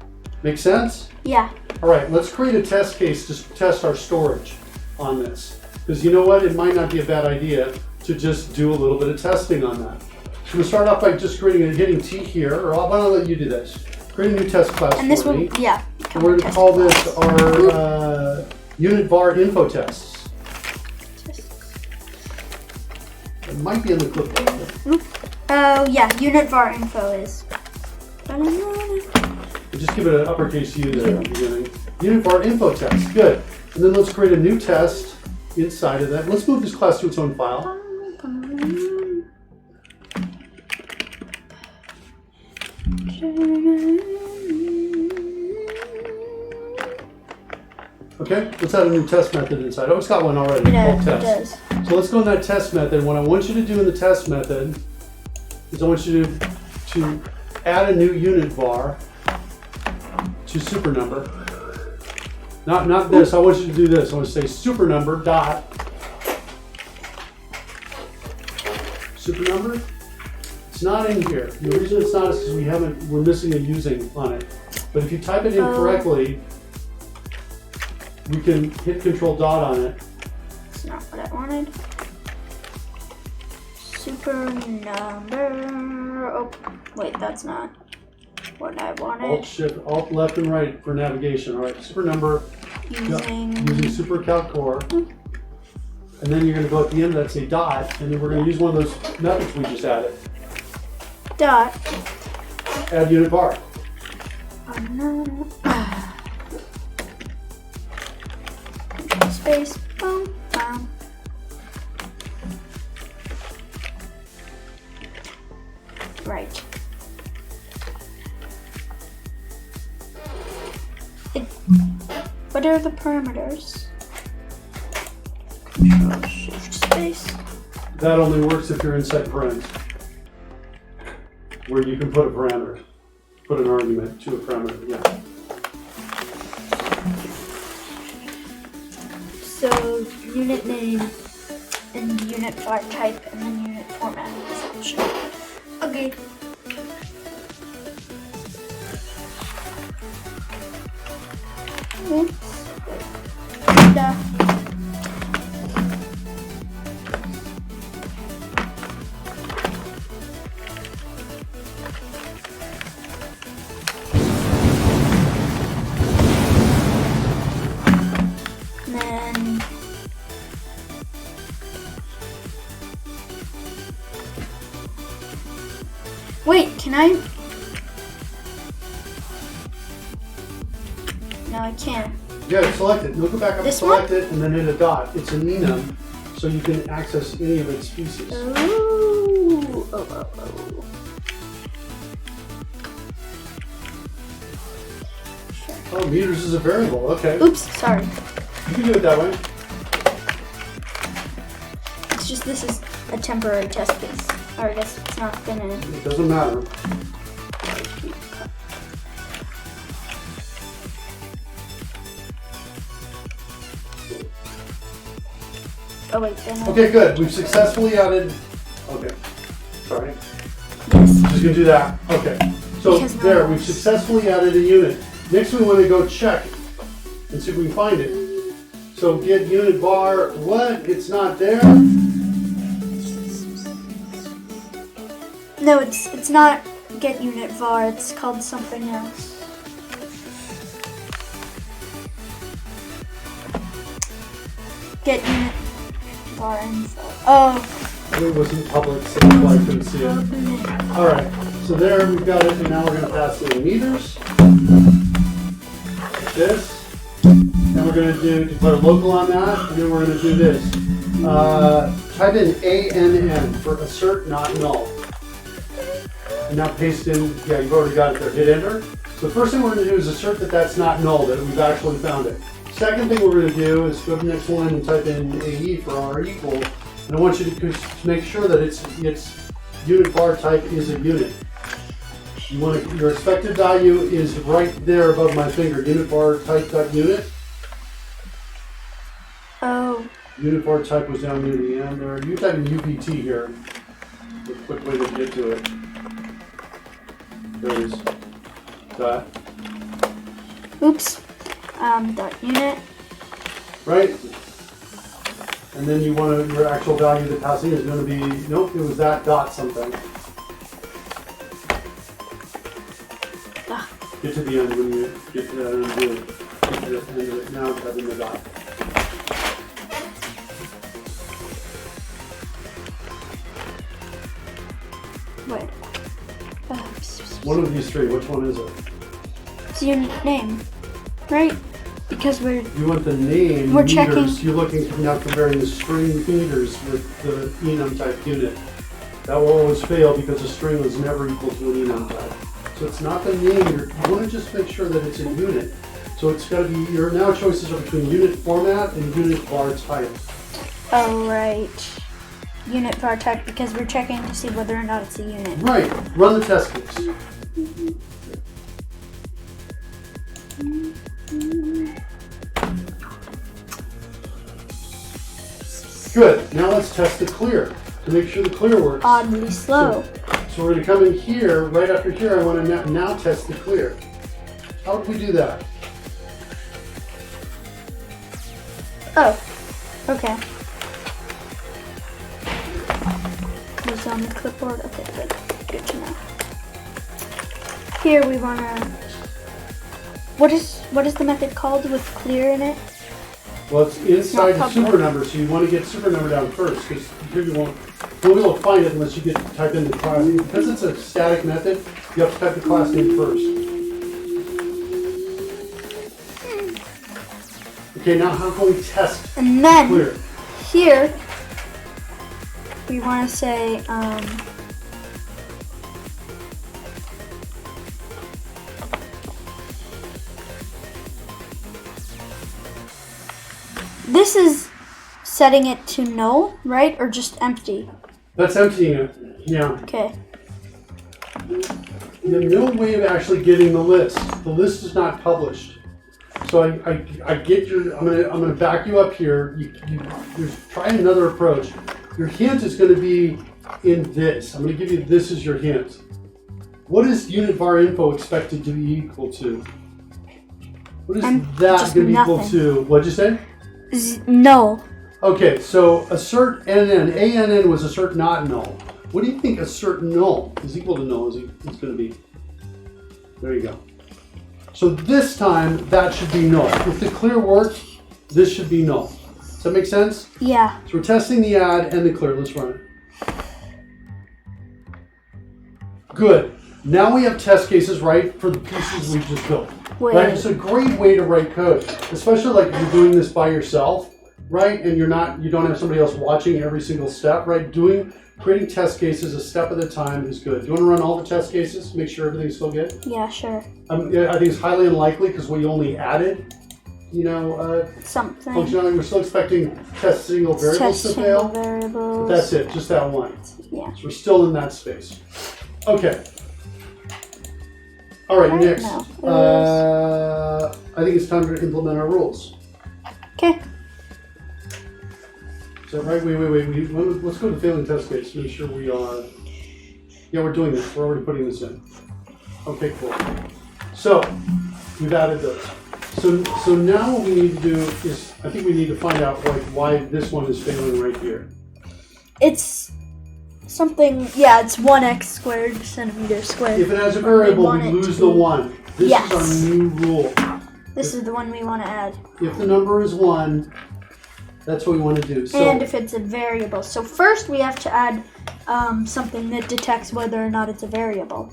Make sense? Yeah. All right, let's create a test case to test our storage on this. Because you know what? It might not be a bad idea to just do a little bit of testing on that. So we'll start off by just hitting T here, or why don't I let you do this? Create a new test class And this for will, me. yeah. become We're a going to test call class. this our unit var info tests. It might be in the clipboard. Oh yeah, unit var info is. Just give it an uppercase U there at the beginning. Unit var info test. Good. And then let's create a new test inside of that. Let's move this class to its own file. Okay, let's add a new test method inside. Oh, it's got one already. No, Called it test. does. So let's go in that test method. What I want you to do in the test method is I want you to add a new unit var to SuperNumber. Not this. I want you to do this. I want to say SuperNumber dot SuperNumber. It's not in here. The reason it's not is because we're missing a using on it. But if you type it in correctly, we can hit Control dot on it. That's not what I wanted. SuperNumber. Oh, wait, that's not what I wanted. Alt Shift, Alt left and right for navigation. All right, SuperNumber using SuperCalc Core. And then you're going to go at the end of that, say dot, and then we're going to use one of those methods we just added. Dot. Add unit var. Space. Boom. Boom. Right. What are the parameters? Control Shift Space. That only works if you're inside parent, where you can put a parameter, put an argument to a parameter. Yeah. So unit name and unit var type and then unit format is optional. Okay. Oops. Duh. Then wait, can I? No, I can't. Yeah, select it. You'll go back up and This select it, and then hit a dot. It's an enum, so you can access any of its species. Ooh. Oh. Oh, meters is a variable. Okay. Oops, sorry. You can do it that way. It's just this is a temporary test case. Or I guess it's not gonna. It doesn't matter. Oh wait, then. Okay, good. We've successfully added. Okay. Sorry. Yes. Just gonna do that. Okay. So Because no there, one we've else. successfully added a unit. Next, we want to go check and see if we can find it. So get unit var. What? It's not there. No, it's not get unit var. It's called something else. Get unit var info. Oh. It wasn't public, so that's why I couldn't see it. All right. So there, we've got it, and now we're going to pass in meters. Like this. And we're going to do put a local on that, and then we're going to do this. Type in ANN for assert not null. And now paste in, yeah, you've already got it there. Hit enter. So the first thing we're going to do is assert that that's not null, that we've actually found it. Second thing we're going to do is go to the next one and type in AE for our equal. And I want you to make sure that its unit var type is a unit. You want your expected value is right there above my finger. Unit var type dot unit. Oh. Unit var type was down near the end there. You type in UPT here. A quick way to get to it. There it is. Dot. Oops. Dot unit. Right? And then you want your actual value that passing is going to be, nope, it was that dot something. Get to the end when you get to that end of it. Get to the end of it. Now it's having the dot. Wait. One of these three, which one is it? It's your name, right? Because we're... You want the name We're meters. checking. You're looking for now comparing the string meters with the enum type unit. That will always fail because a string was never equal to an enum type. So it's not the name. You want to just make sure that it's a unit. So it's got to be, your now choices are between unit format and unit var type. Oh, right. Unit var type, because we're checking to see whether or not it's a unit. Right. Run the test case. Good. Now let's test the clear to make sure the clear works. Oddly slow. So we're going to come in here. Right after here, I want to now test the clear. How would we do that? Oh, okay. Was on the clipboard. Okay, good. Good to know. Here we wanna. What is the method called with clear in it? Well, it's inside the Not public. SuperNumber, so you want to get SuperNumber down first, because here you won't be able to find it unless you type in the class. Because it's a static method, you have to type the class name first. Okay, now how can we test And then clear? here we want to say this is setting it to null, right? Or just empty? That's emptying it. Yeah. Okay. You have no way of actually getting the list. The list is not published. So I get your. I'm gonna back you up here. Try another approach. Your hint is going to be in this. I'm going to give you this as your hint. What is unit var info expected to be equal to? What is that just going to be equal nothing. to? What'd you say? Null. Okay, so assert NN. ANN was assert not null. What do you think assert null is equal to null? It's going to be. There you go. So this time that should be null. If the clear works, this should be null. Does that make sense? Yeah. So we're testing the add and the clear. Let's run it. Good. Now we have test cases, right, for the pieces we just built. Wait. Right? It's a great way to write code, especially like if you're doing this by yourself, right? And you don't have somebody else watching every single step, right? Creating test cases a step at a time is good. Do you want to run all the test cases? Make sure everything's still good? Yeah, sure. I think it's highly unlikely because we only added, Something. functionality. We're still expecting test single variables Test to fail. single variables. But that's it, just that one. Yeah. So we're still in that space. Okay. All right, Right next. now. I think it's time to implement our rules. Okay. Is that right? Wait. Let's go to the failing test case. Make sure we are. Yeah, we're doing this. We're already putting this in. Okay, cool. So we've added those. So now what we need to do is, I think we need to find out why this one is failing right here. It's something. Yeah, it's 1x squared centimeter squared. If it has a variable, want we it lose to the be- 1. This Yes. is our new rule. This is the one we want to add. If the number is 1, that's what we want to do. So And if it's a variable. So first we have to add something that detects whether or not it's a variable.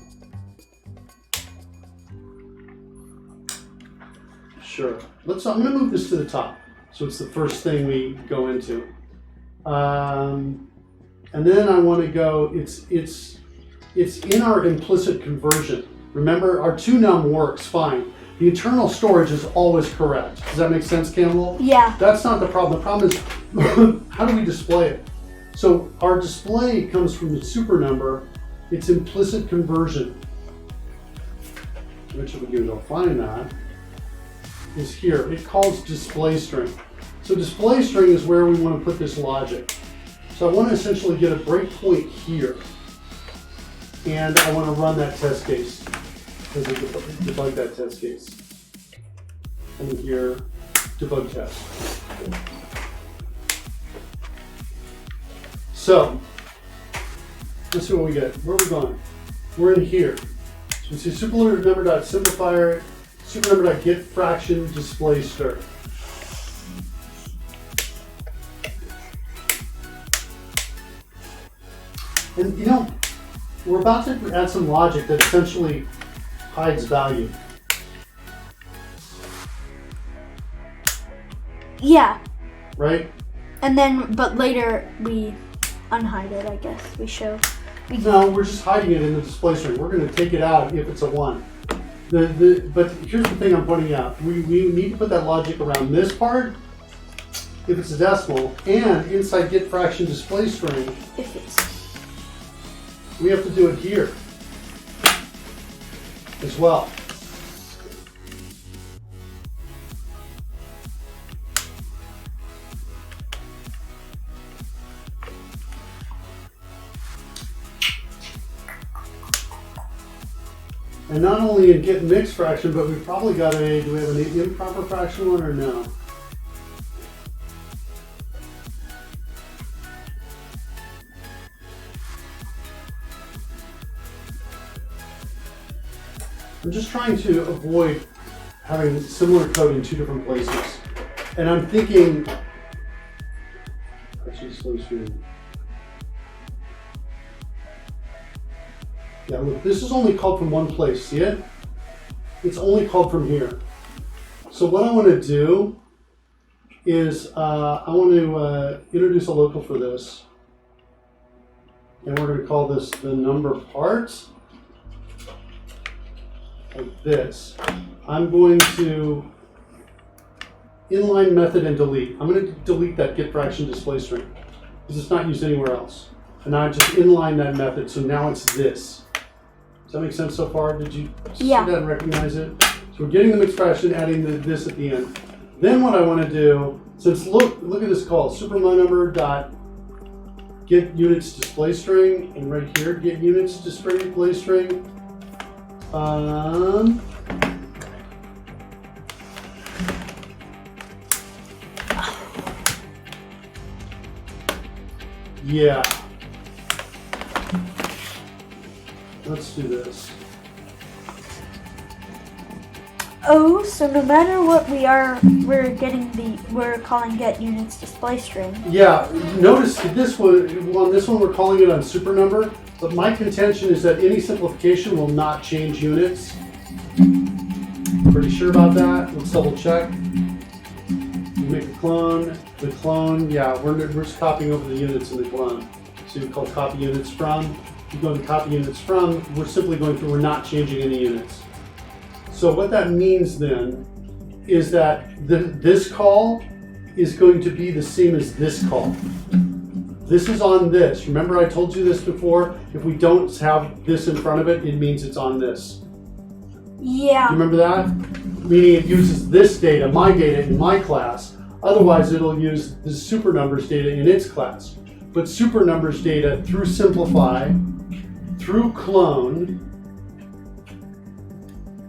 sure. I'm going to move this to the top. So it's the first thing we go into. And then I want to go, it's in our implicit conversion. Remember, our to_num works fine. The internal storage is always correct. Does that make sense, Campbell? Yeah. That's not the problem. The problem is, how do we display it? So our display comes from the SuperNumber. It's implicit conversion. Which we do, I'll find that, is here. It calls display string. So display string is where we want to put this logic. So I want to essentially get a breakpoint here. And I want to run that test case. Debug that test case. And here, debug test. So, let's see what we get. Where are we going? We're in here. So You see SuperNumber.simplifier, SuperNumber.getFraction display string. And you know, we're about to add some logic that essentially hides value. Yeah. Right? And then, but later we unhide it, I guess. We show. No, we're just hiding it in the display string. We're going to take it out if it's a 1. But here's the thing I'm pointing out. We need to put that logic around this part if it's a decimal, and inside getFraction display string, If it's. we have to do it here as well. And not only in get mixed fraction, but we've probably got a, do we have an improper fraction one or no? I'm just trying to avoid having similar code in 2 different places. And I'm thinking, actually slow screen. Yeah, look, this is only called from one place, see it? It's only called from here. So what I want to do is I want to introduce a local for this. And we're going to call this the number part. Like this. I'm going to inline method and delete. I'm going to delete that getFraction display string because it's not used anywhere else. And I just inline that method, so now it's this. Does that make sense so far? Did you see that and recognize it? So we're getting the mixed fraction, adding this at the end. Then what I want to do, since look at this call, SuperNumber dot get units display string, and right here get units display string. Yeah. Let's do this. Oh, so no matter what we're calling get units display string. Yeah, notice this one, on this one we're calling it on SuperNumber, but my contention is that any simplification will not change units. Pretty sure about that? Let's double check. We make a clone, yeah, we're just copying over the units in the clone. So you call copy units from. You go to copy units from, we're simply going through, we're not changing any units. So what that means then is that this call is going to be the same as this call. This is on this. Remember I told you this before? If we don't have this in front of it, it means it's on this. Yeah. You remember that? Meaning it uses this data, my data in my class. Otherwise it'll use the SuperNumbers data in its class. But SuperNumbers data through simplify, through clone,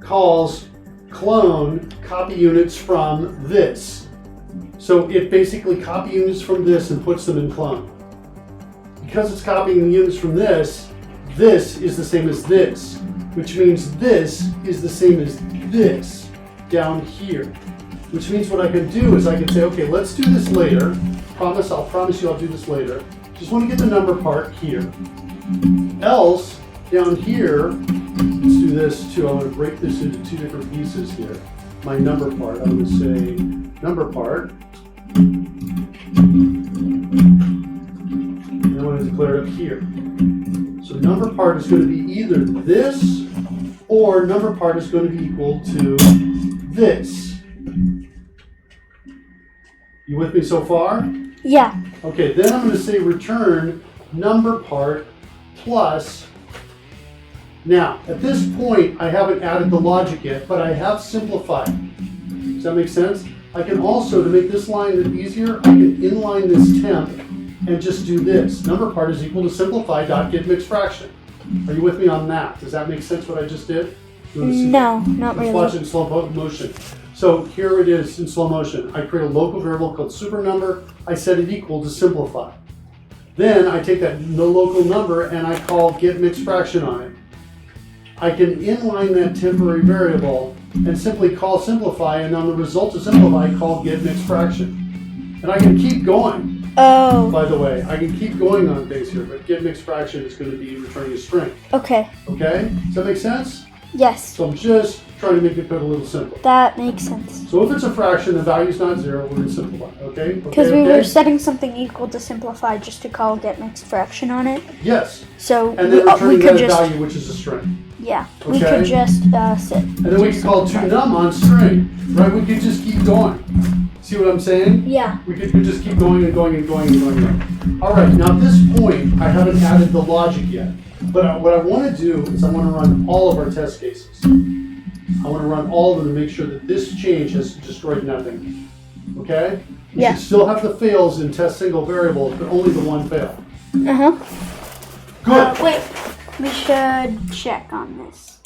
calls clone copy units from this. So it basically copy units from this and puts them in clone. Because it's copying the units from this is the same as this, which means this is the same as this down here. Which means what I can do is I can say, okay, let's do this later. I'll promise you I'll do this later. Just want to get the number part here. Else, down here, let's do this too. I want to break this into 2 different pieces here. My number part, I would say number part. And I want to declare it up here. So number part is going to be either this or number part is going to be equal to this. You with me so far? Yeah. Okay, then I'm going to say return number part plus. Now, at this point, I haven't added the logic yet, but I have simplified. Does that make sense? I can also, to make this line easier, I can inline this temp and just do this. Number part is equal to simplify.getMixedFraction. Are you with me on that? Does that make sense what I just did? No, not really. Let's watch it in slow motion. So here it is in slow motion. I create a local variable called SuperNumber. I set it equal to simplify. Then I take that local number and I call getMixedFraction on it. I can inline that temporary variable and simply call simplify, and on the result of simplify, call get mixed fraction. And I can keep going. Oh. By the way, I can keep going on things here, but get mixed fraction is going to be returning a string. Okay. Okay? Does that make sense? Yes. So I'm just trying to make the code a little simpler. That makes sense. So if it's a fraction, the value's not 0, we're going to simplify. Okay? Because we were setting something equal to simplify just to call get mixed fraction on it. Yes. So and then returning that value, which is a string. Yeah. Okay? We could just sit. And then we could call toNum on string. Right? We could just keep going. See what I'm saying? Yeah. We could just keep going and going and going and going. All right. Now at this point, I haven't added the logic yet. But what I want to do is I want to run all of our test cases. I want to run all of them to make sure that this change has destroyed nothing. Okay? You should still have the fails in test single variables, but only the one fail. Uh-huh. Good. Wait. We should check on this.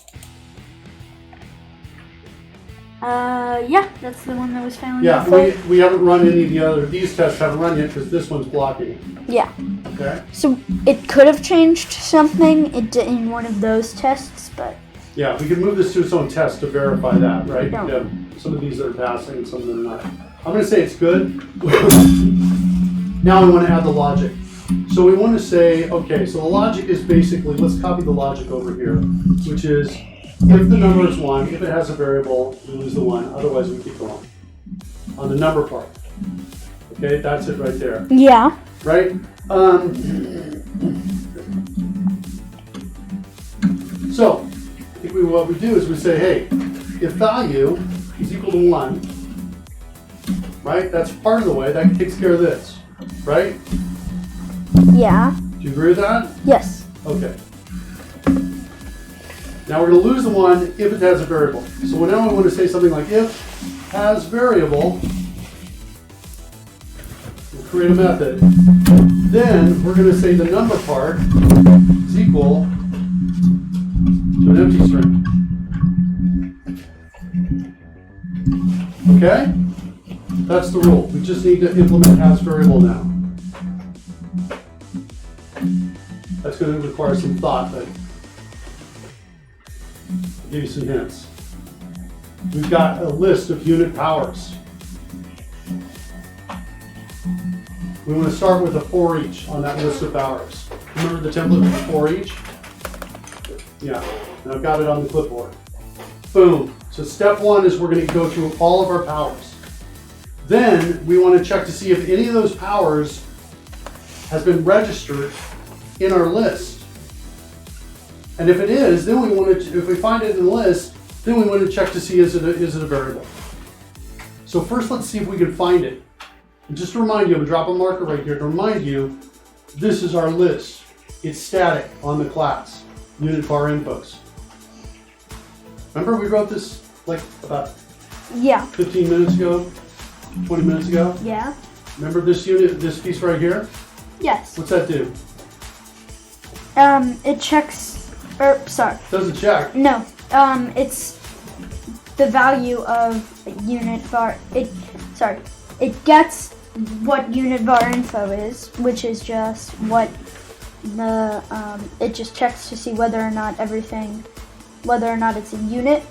Yeah, that's the one that was found. Yeah, we haven't run any of the other. These tests haven't run yet because this one's blocking it. Yeah. Okay. So it could have changed something in one of those tests, but. Yeah, we can move this to its own test to verify that, right? Yeah. Yeah, some of these are passing and some of them are not. I'm going to say it's good. Now we want to add the logic. So we want to say, okay, so the logic is basically, let's copy the logic over here, which is if the number is 1, if it has a variable, we lose the 1, otherwise we keep going. On the number part. Okay, that's it right there. Yeah. Right? So, I think what we do is we say, hey, if value is equal to 1, right? That's part of the way. That takes care of this, right? Yeah. Do you agree with that? Yes. Okay. Now we're going to lose the 1 if it has a variable. So now we want to say something like if has variable, we'll create a method. Then we're going to say the number part is equal to an empty string. Okay? That's the rule. We just need to implement has variable now. That's going to require some thought, but I'll give you some hints. We've got a list of unit powers. We want to start with a for each on that list of powers. Remember the template for for each? Yeah, and I've got it on the clipboard. Boom. So step 1 is we're going to go through all of our powers. Then we want to check to see if any of those powers has been registered in our list. And if it is, then we want to, if we find it in the list, then we want to check to see is it a variable. So first let's see if we can find it. And just to remind you, I'm going to drop a marker right here to remind you, this is our list. It's static on the class, unit var infos. Remember we wrote this like about 15 minutes ago, 20 minutes ago? Yeah. Remember this unit, this piece right here? Yes. What's that do? It checks, sorry. Doesn't check. No, it's the value of unit var, it gets what unit var info is, which is just what the, it just checks to see whether or not it's a unit,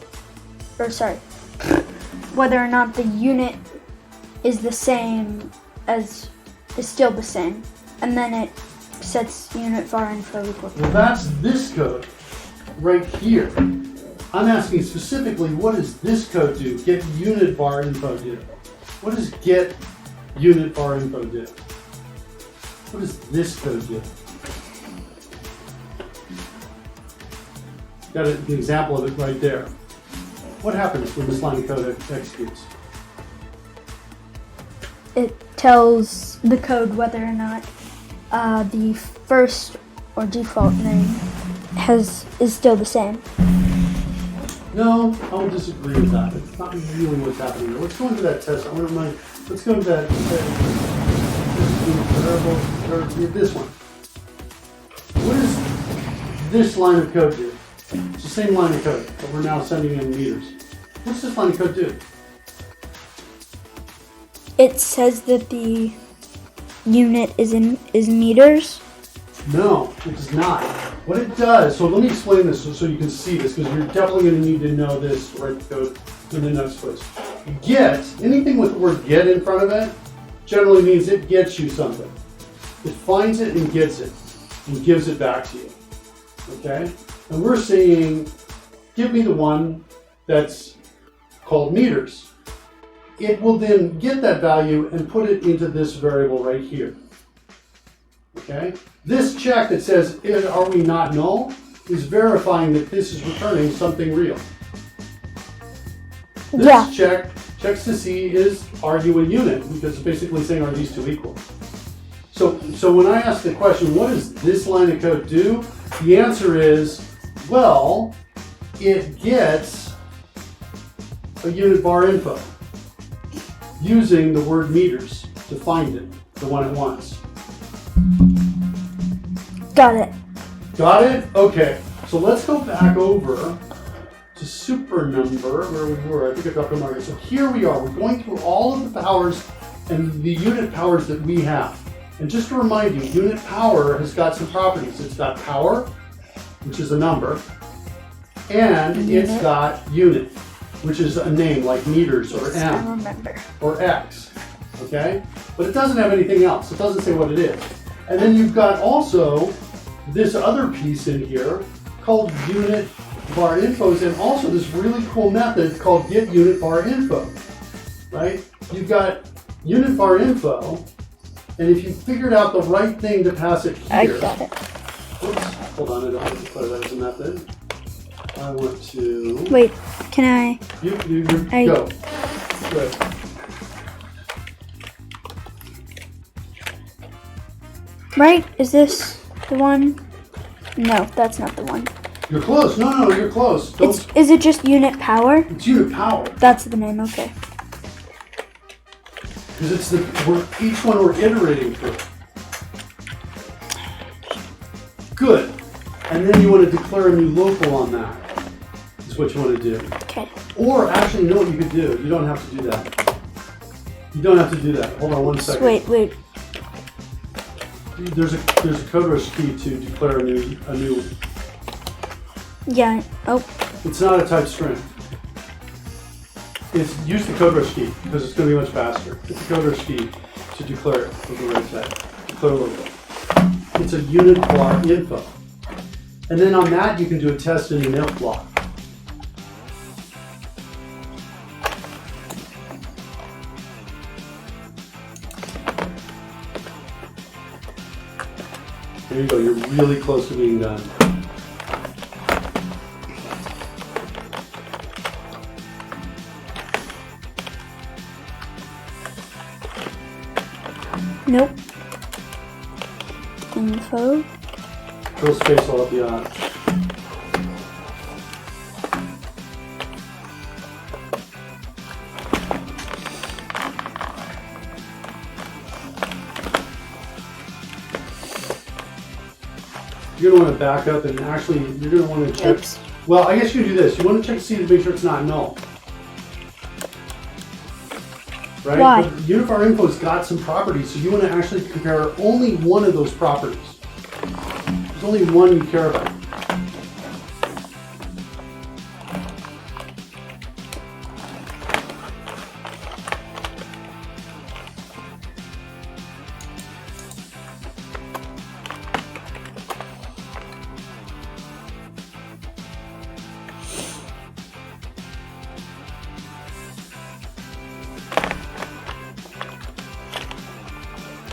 whether or not the unit is the same is still the same, and then it sets unit var info equal to. Well, that's this code right here. I'm asking specifically, what does this code do? Get unit var info do? What does get unit var info do? What does this code do? Got an example of it right there. What happens when this line of code executes? It tells the code whether or not the first or default name is still the same. No, I would disagree with that. It's not really what's happening here. Let's go into that test. Let's go into that this one. What does this line of code do? It's the same line of code, but we're now sending in meters. What's this line of code do? It says that the unit is meters. No, it does not. What it does, so let me explain this so you can see this, because you're definitely going to need to know this to write the code in the next place. Get, anything with the word get in front of it, generally means it gets you something. It finds it and gets it, and gives it back to you. Okay? And we're saying, give me the one that's called meters. It will then get that value and put it into this variable right here. Okay? This check that says, are we not null, is verifying that this is returning something real. This check checks to see are you a unit, because it's basically saying, are these two equal? So when I ask the question, what does this line of code do? The answer is, well, it gets a unit bar info using the word meters to find it, the one it wants. Got it. Got it? Okay. So let's go back over to SuperNumber, where we were. I think I got the marker. So here we are. We're going through all of the powers and the unit powers that we have. And just to remind you, unit power has got some properties. It's got power, which is a number, and it's got unit, which is a name like meters or M or X. Okay? But it doesn't have anything else. It doesn't say what it is. And then you've got also this other piece in here called unit bar infos, and also this really cool method called get unit bar info, right? You've got unit bar info, and if you figured out the right thing to pass it here. I got it. Oops, hold on, I don't want to declare that as a method. I want to. Wait, can I? You go. Good. Right? Is this the one? No, that's not the one. You're close. No, you're close. Is it just unit power? It's unit power. That's the name, okay. Because it's each one we're iterating through. Good. And then you want to declare a new local on that. Is what you want to do. Okay. Or actually, you know what you could do? You don't have to do that. You don't have to do that. Hold on one second. Wait. There's a code rush key to declare a new. Yeah. Oh. It's not a type string. Use the code rush key because it's going to be much faster. It's a code rush key to declare it with the right type. Declare local. It's a unit bar info. And then on that you can do a test in an if block. There you go, you're really close to being done. Nope. Info. Fill space, I'll help you out. You're going to want to back up and actually, you're going to want to check. Oops. Well, I guess you can do this. You want to check to see to make sure it's not null. Right? Why? But Univar Info's got some properties, so you want to actually compare only one of those properties. There's only one you care about.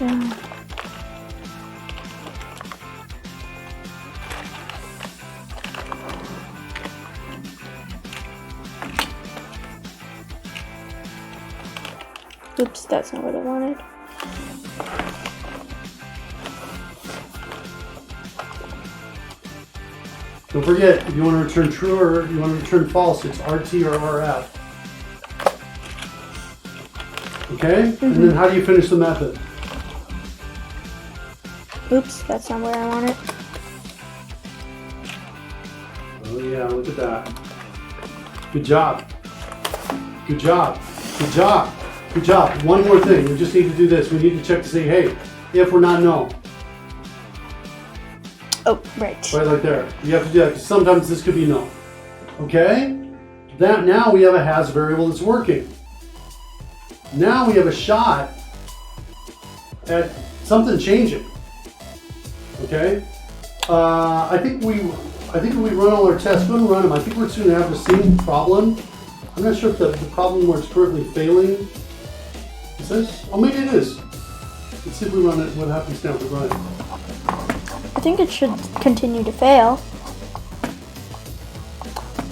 Yeah. Oops, that's not what I wanted. Don't forget, if you want to return true or you want to return false, it's RT or RF. Okay? And then how do you finish the method? Oops, that's not where I want it. Oh yeah, look at that. Good job. Good job. Good job. Good job. One more thing. We just need to do this. We need to check to see, hey, if we're not null. Oh, right. Right, like there. You have to do that because sometimes this could be null. Okay? That now we have a has variable that's working. Now we have a shot at something changing. Okay? I think if we run all our tests, go and run them. I think we're soon to have the same problem. I'm not sure if the problem where it's currently failing is this. Oh, maybe it is. Let's see if we run it. What happens now if we run it? I think it should continue to fail.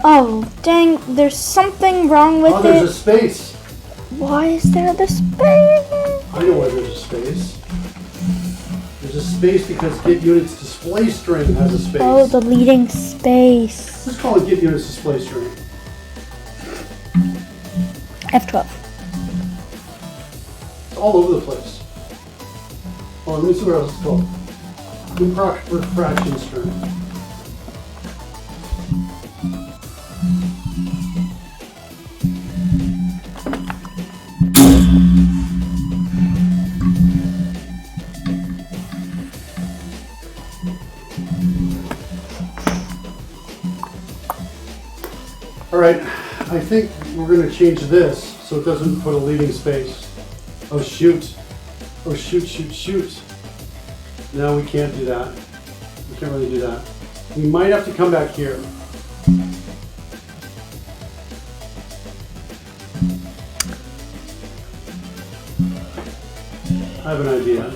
Oh, dang, there's something wrong with Oh, it. there's a space. Why is there the space? I know why there's a space. There's a space because get units display string has a space. Oh, the leading space. Let's call it get units display string. F12. It's all over the place. Oh, let me see what else it's called. Improper fraction string. Alright, I think we're going to change this so it doesn't put a leading space. Oh shoot. Oh shoot, shoot, shoot. No, we can't do that. We can't really do that. We might have to come back here. I have an idea.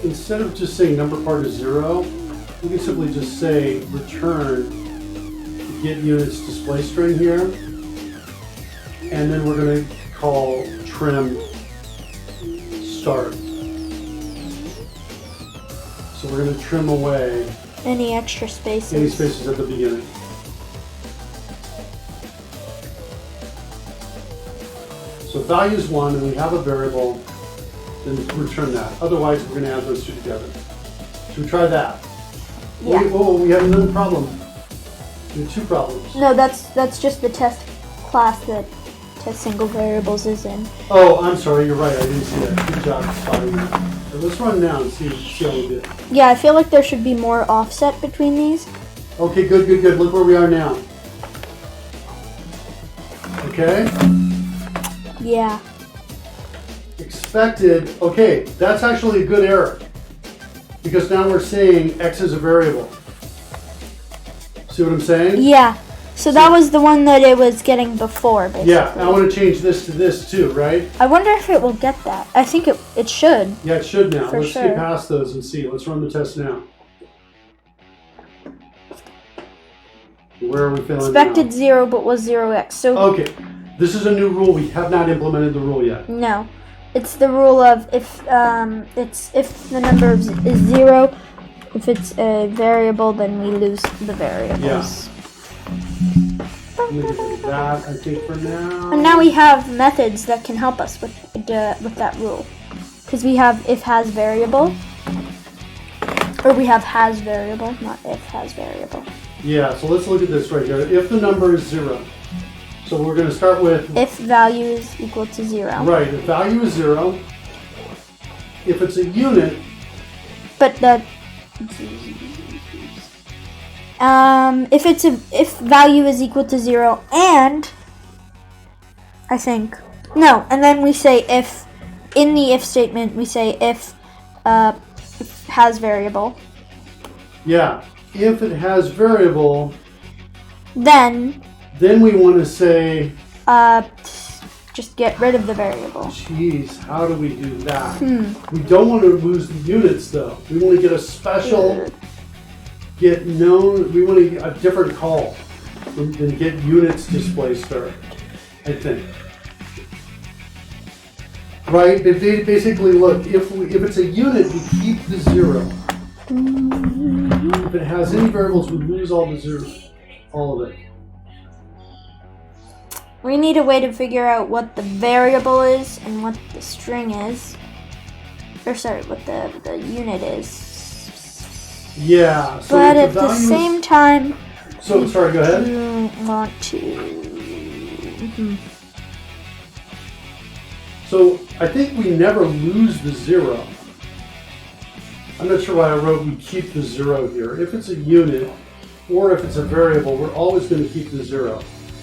Instead of just saying number part is 0, we can simply just say return get units display string here, and then we're going to call trim start. So we're going to trim away Any extra spaces? any spaces at the beginning. So if value is 1 and we have a variable, then return that. Otherwise, we're going to add those two together. Should we try that? Yeah. Oh, we have another problem. We have two problems. No, that's just the test class that test single variables is in. Oh, I'm sorry. You're right. I didn't see that. Good job spotting that. So let's run now and see how we did. Yeah, I feel like there should be more offset between these. Okay, good, good, good. Look where we are now. Okay. Yeah. Expected. Okay, that's actually a good error. Because now we're saying x is a variable. See what I'm saying? Yeah. So that was the one that it was getting before, basically. Yeah, I want to change this to this too, right? I wonder if it will get that. I think it should. Yeah, it should now. For Let's sure. get past those and see. Let's run the test now. Where are we failing Expected now? 0, but was 0x. So Okay, this is a new rule. We have not implemented the rule yet. no, it's the rule of if the number is 0, if it's a variable, then we lose the variables. Let me do that, I think, for now. And now we have methods that can help us with that rule, because we have if has variable, or we have has variable, not if has variable. Yeah, so let's look at this right here. If the number is 0, so we're going to start with If value is equal to 0. right. If value is 0, if it's a unit, But the if value is equal to 0 and I think no, and then we say if in the if statement we say if has variable, yeah. If it has variable, then we want to say, just get rid of the variable. geez, how do we do that? We don't want to lose the units though. We want to get a special get known. We want to get a different call than get units display start, I think. Right? If they basically look, if it's a unit, we keep the 0. If it has any variables, we lose all the zeros, all of it. We need a way to figure out what the variable is and what the string is. Or sorry, what the unit is. Yeah. So But if at the same time, So sorry, go ahead. we want to. So I think we never lose the 0. I'm not sure why I wrote we keep the 0 here. If it's a unit or if it's a variable, we're always going to keep the 0.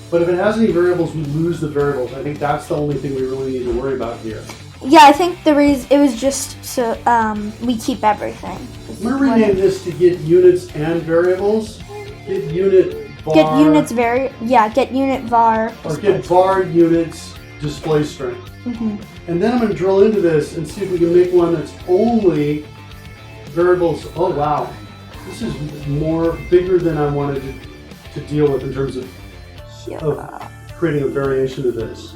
But if it has any variables, we lose the variables. I think that's the only thing we really need to worry about here. Yeah, I think the reason it was just so we keep everything. I'm going to rename this to get units and variables. Get unit var. Get units get unit var. Or get var units display string. And then I'm going to drill into this and see if we can make one that's only variables. Oh wow, this is bigger than I wanted to deal with in terms of creating a variation of this.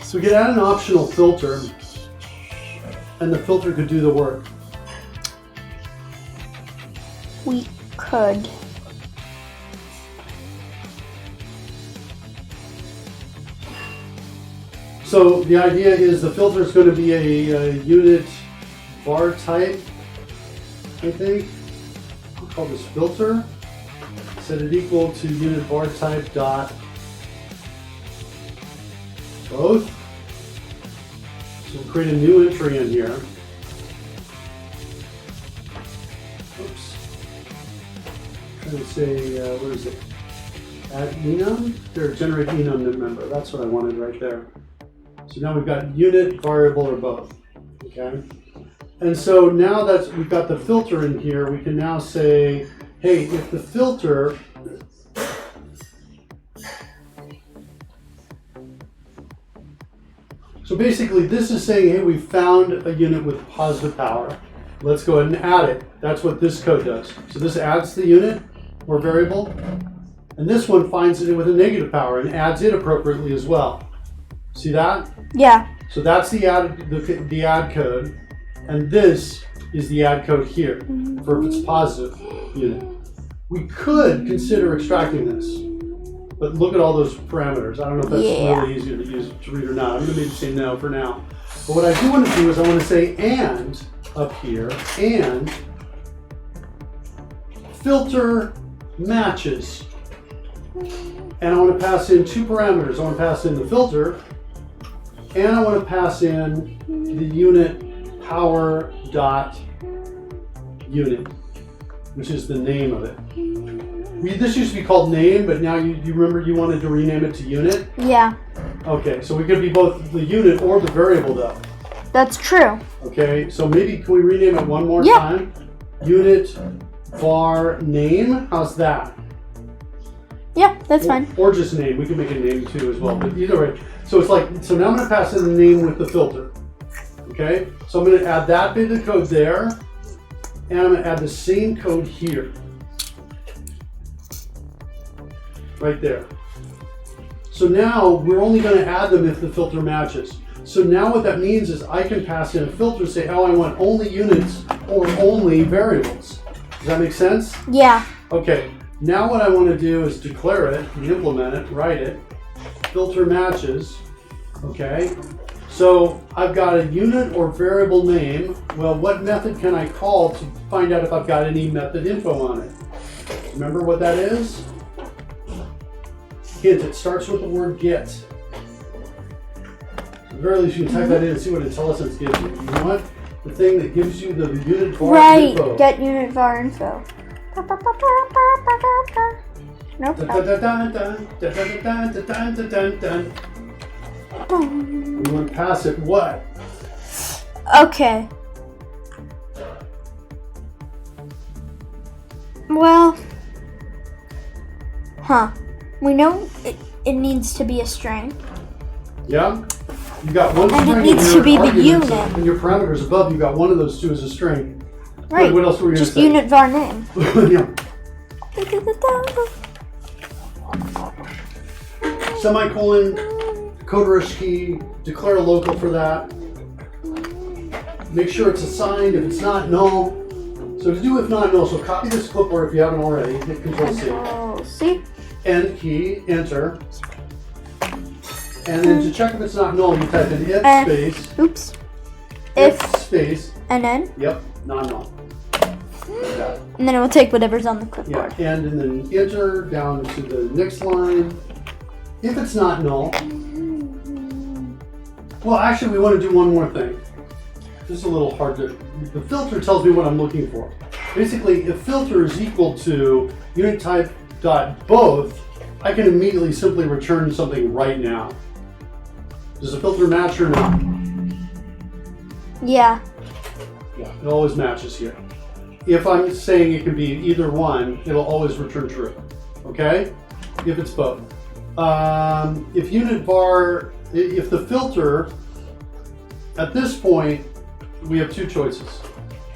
So we could add an optional filter, and the filter could do the work. We could. So the idea is the filter is going to be a unit var type, I think. We'll call this filter. Set it equal to unit var type dot both. So we'll create a new entry in here. Oops. I'm trying to say, what is it? Add enum? There, generate enum member. That's what I wanted right there. So now we've got unit, variable, or both. Okay? And so now that we've got the filter in here, we can now say, hey, if the filter so basically this is saying, hey, we found a unit with positive power. Let's go ahead and add it. That's what this code does. So this adds the unit or variable, and this one finds it with a negative power and adds it appropriately as well. See that? Yeah. So that's the add code, and this is the add code here for its positive unit. We could consider extracting this, but look at all those parameters. I don't know if that's really easy to use to read or not. I'm going to maybe say no for now. But what I do want to do is I want to say and up here, and filter matches. And I want to pass in two parameters. I want to pass in the filter, and I want to pass in the unit power dot unit, which is the name of it. This used to be called name, but now you remember you wanted to rename it to unit? Yeah. Okay, so we could be both the unit or the variable though. That's true. Okay, so maybe can we rename it one more time? Unit var name, how's that? Yeah, that's fine. Or just name, we can make a name too as well, but either way. So it's like, so now I'm gonna pass in the name with the filter. Okay, so I'm gonna add that bit of code there, and I'm gonna add the same code here. Right there. So now we're only gonna add them if the filter matches. So now what that means is I can pass in a filter and say, oh, I want only units or only variables. Does that make sense? Yeah. Okay, now what I want to do is declare it, implement it, write it, filter matches, okay? So I've got a unit or variable name. Well, what method can I call to find out if I've got any method info on it? Remember what that is? Hint, it starts with the word get. At the very least, you can type that in and see what IntelliSense gives you. You know what? The thing that gives you the unit var info. Right, get unit var info. Nope. We want to pass it what? Okay. Well, we know it needs to be a string. Yeah? You got one and string it needs to be the unit. And your parameters above, you got one of those two as a string. Right. What else were you going to say? Just unit var name. Yeah. Semicolon, coderish key, declare a local for that. Make sure it's assigned. If it's not, null. So to do if not null, so copy this clipboard if you haven't already. Hit Control C. Control C. End key, enter. And then to check if it's not null, you type in if space. Oops. If space. And then? Yep, non-null. And then it will take whatever's on the clipboard. Yeah, and then enter down to the next line. If it's not null, well, actually, we want to do one more thing. This is a little hard to. The filter tells me what I'm looking for. Basically, if filter is equal to unit type dot both, I can immediately simply return something right now. Does the filter match or not? Yeah. Yeah, it always matches here. If I'm saying it can be either one, it'll always return true. Okay? If it's both. If unit var, if the filter, at this point, we have two choices.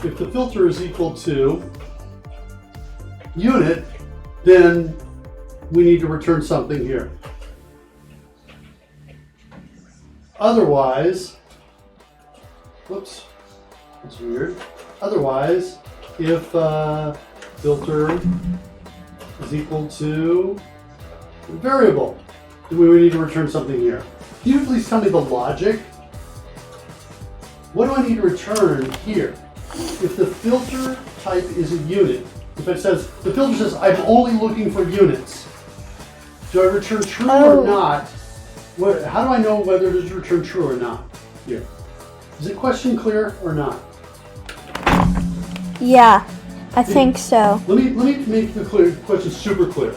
If the filter is equal to unit, then we need to return something here. Otherwise, whoops, that's weird. Otherwise, if filter is equal to variable, then we would need to return something here. Can you please tell me the logic? What do I need to return here? If the filter type is a unit, if it says, the filter says, I'm only looking for units, do I return true or not? How do I know whether to return true or not here? Is the question clear or not? Yeah, I think so. Let me make the question super clear.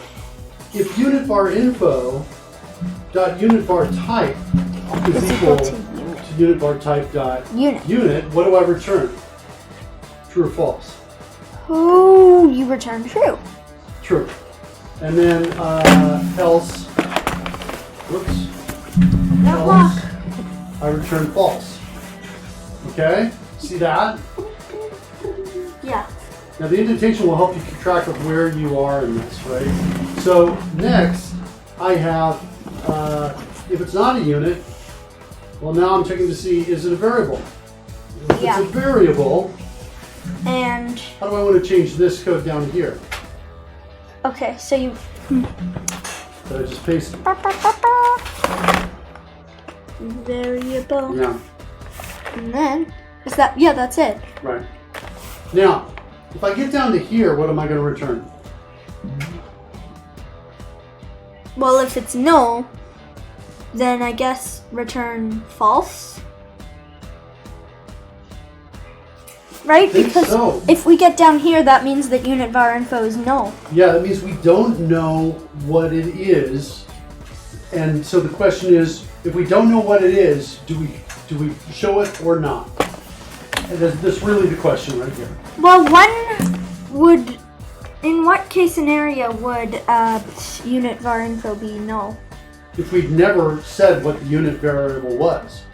If unit var info dot unit var type is equal to unit var type dot unit, what do I return? True or false? Oh, you return true. True. And then else, whoops, else, I return false. Okay? See that? Yeah. Now the indentation will help you keep track of where you are in this, right? So next, I have, if it's not a unit, well now I'm checking to see, is it a variable? If it's a variable, and how do I want to change this code down here? Okay, so you... So I just paste it. Variable. Yeah. And then, is that, yeah, that's it. Right. Now, if I get down to here, what am I going to return? Well, if it's null, then I guess return false. Right? Because if we get down here, that means that unit var info is null. Yeah, that means we don't know what it is. And so the question is, if we don't know what it is, do we show it or not? And that's really the question right here. Well, in what case scenario would unit var info be null? If we'd never said what the unit variable was.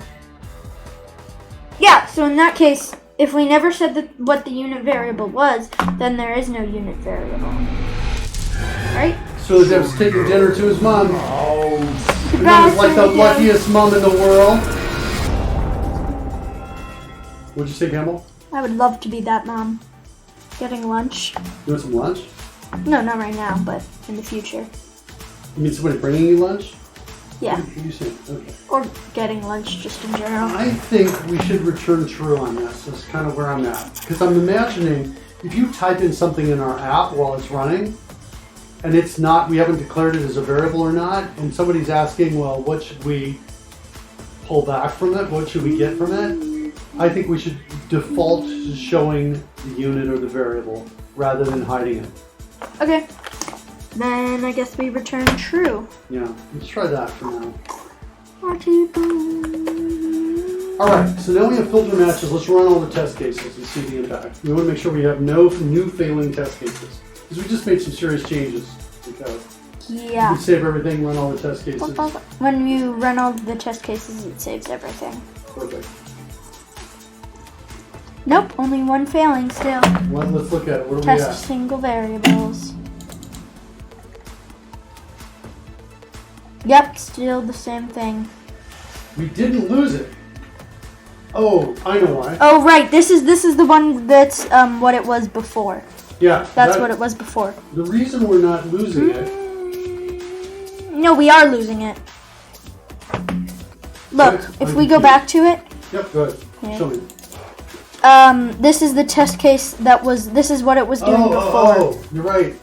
Yeah, so in that case, if we never said what the unit variable was, then there is no unit variable. Right? So the dev's taking dinner to his mom. Oh, he's like the luckiest mom in the world. What'd you say, Campbell? I would love to be that mom. Getting lunch. You want some lunch? No, not right now, but in the future. You mean somebody bringing you lunch? Yeah. What do you say? Okay. Or getting lunch just in general. I think we should return true on this. That's kind of where I'm at. Because I'm imagining if you type in something in our app while it's running, and it's not, we haven't declared it as a variable or not, and somebody's asking, well, what should we pull back from it? What should we get from it? I think we should default to showing the unit or the variable rather than hiding it. Okay. Then I guess we return true. Yeah, let's try that for now. RT. Alright, so now we have filter matches. Let's run all the test cases and see the impact. We want to make sure we have no new failing test cases. Because we just made some serious changes to code. Yeah. You can save everything, run all the test cases. When you run all the test cases, it saves everything. Perfect. Nope, only one failing still. Let's look at it. What do we have? Test single variables. Yep, still the same thing. We didn't lose it. Oh, I know why. Oh, right. This is the one that's what it was before. Yeah. That's what it was before. The reason we're not losing it. No, we are losing it. Look, if we go back to it. Yep, go ahead. Yeah. Show me. This is the test case that was. This is what it was doing before. Oh, you're right.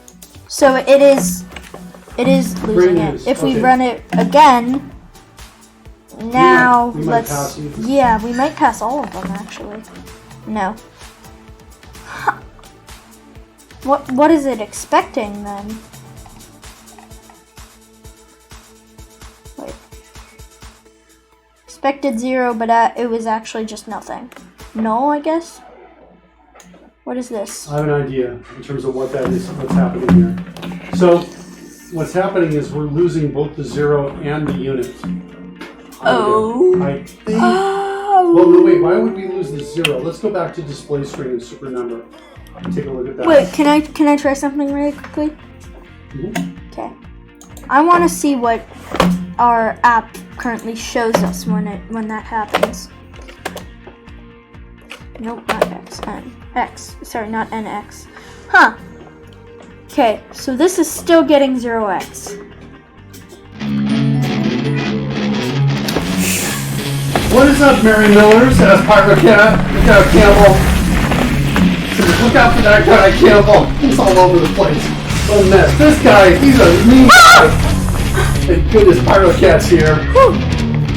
So it it is losing Great it. news. If we Okay. run it again, now we might let's. pass you. Yeah, we might pass all of them actually. No. What is it expecting then? Wait. Expected 0, but it was actually just nothing. Null, I guess. What is this? I have an idea in terms of what that is, what's happening here. So, what's happening is we're losing both the 0 and the unit. Oh. I think. Oh. Well, no, wait. Why would we lose the 0? Let's go back to display string and SuperNumber and take a look at that. Wait, can I try something really quickly? Okay. I want to see what our app currently shows us when that happens. Nope, not X. N. X. Sorry, not NX. Huh. Okay, so this is still getting 0x. What is up, Mary Millers? Asked Pirate Cat. Look out, Campbell. Look out for that guy, Campbell. He's all over the place. What a mess. This guy, he's a mean guy. Thank goodness Pirate Cat's here.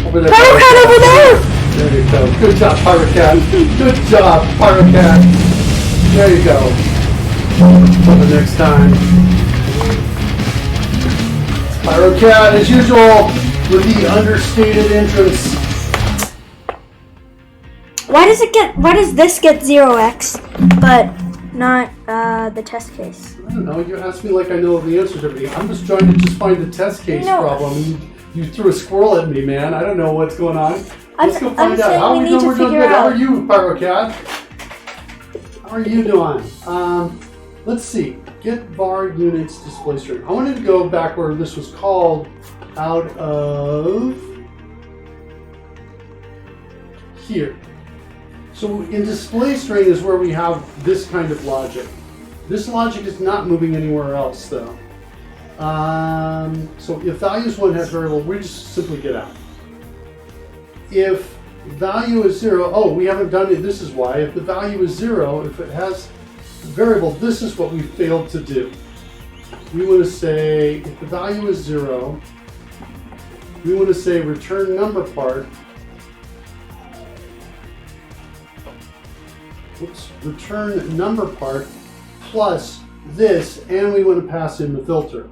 Over there. Pirate Cat over there! There you go. Good job, Pirate Cat. Good job, Pirate Cat. There you go. For the next time. Pirate Cat, as usual, with the understated entrance. Why does this get 0x, but not the test case? I don't know. You asked me like I know the answer to everything. I'm just trying to find the test case problem. You threw a squirrel at me, man. I don't know what's going on. Let's go find out. How are we doing? We're doing good. How are you, Pyro Cat? How are you doing? Let's see. Get var units display string. I wanted to go back where this was called out of here. So in display string is where we have this kind of logic. This logic is not moving anywhere else though. So if values1 has variable, we just simply get out. If value is 0, oh, we haven't done it, this is why. If the value is 0, if it has a variable, this is what we failed to do. We want to say, if the value is 0, we want to say return number part. Oops, return number part plus this, and we want to pass in the filter.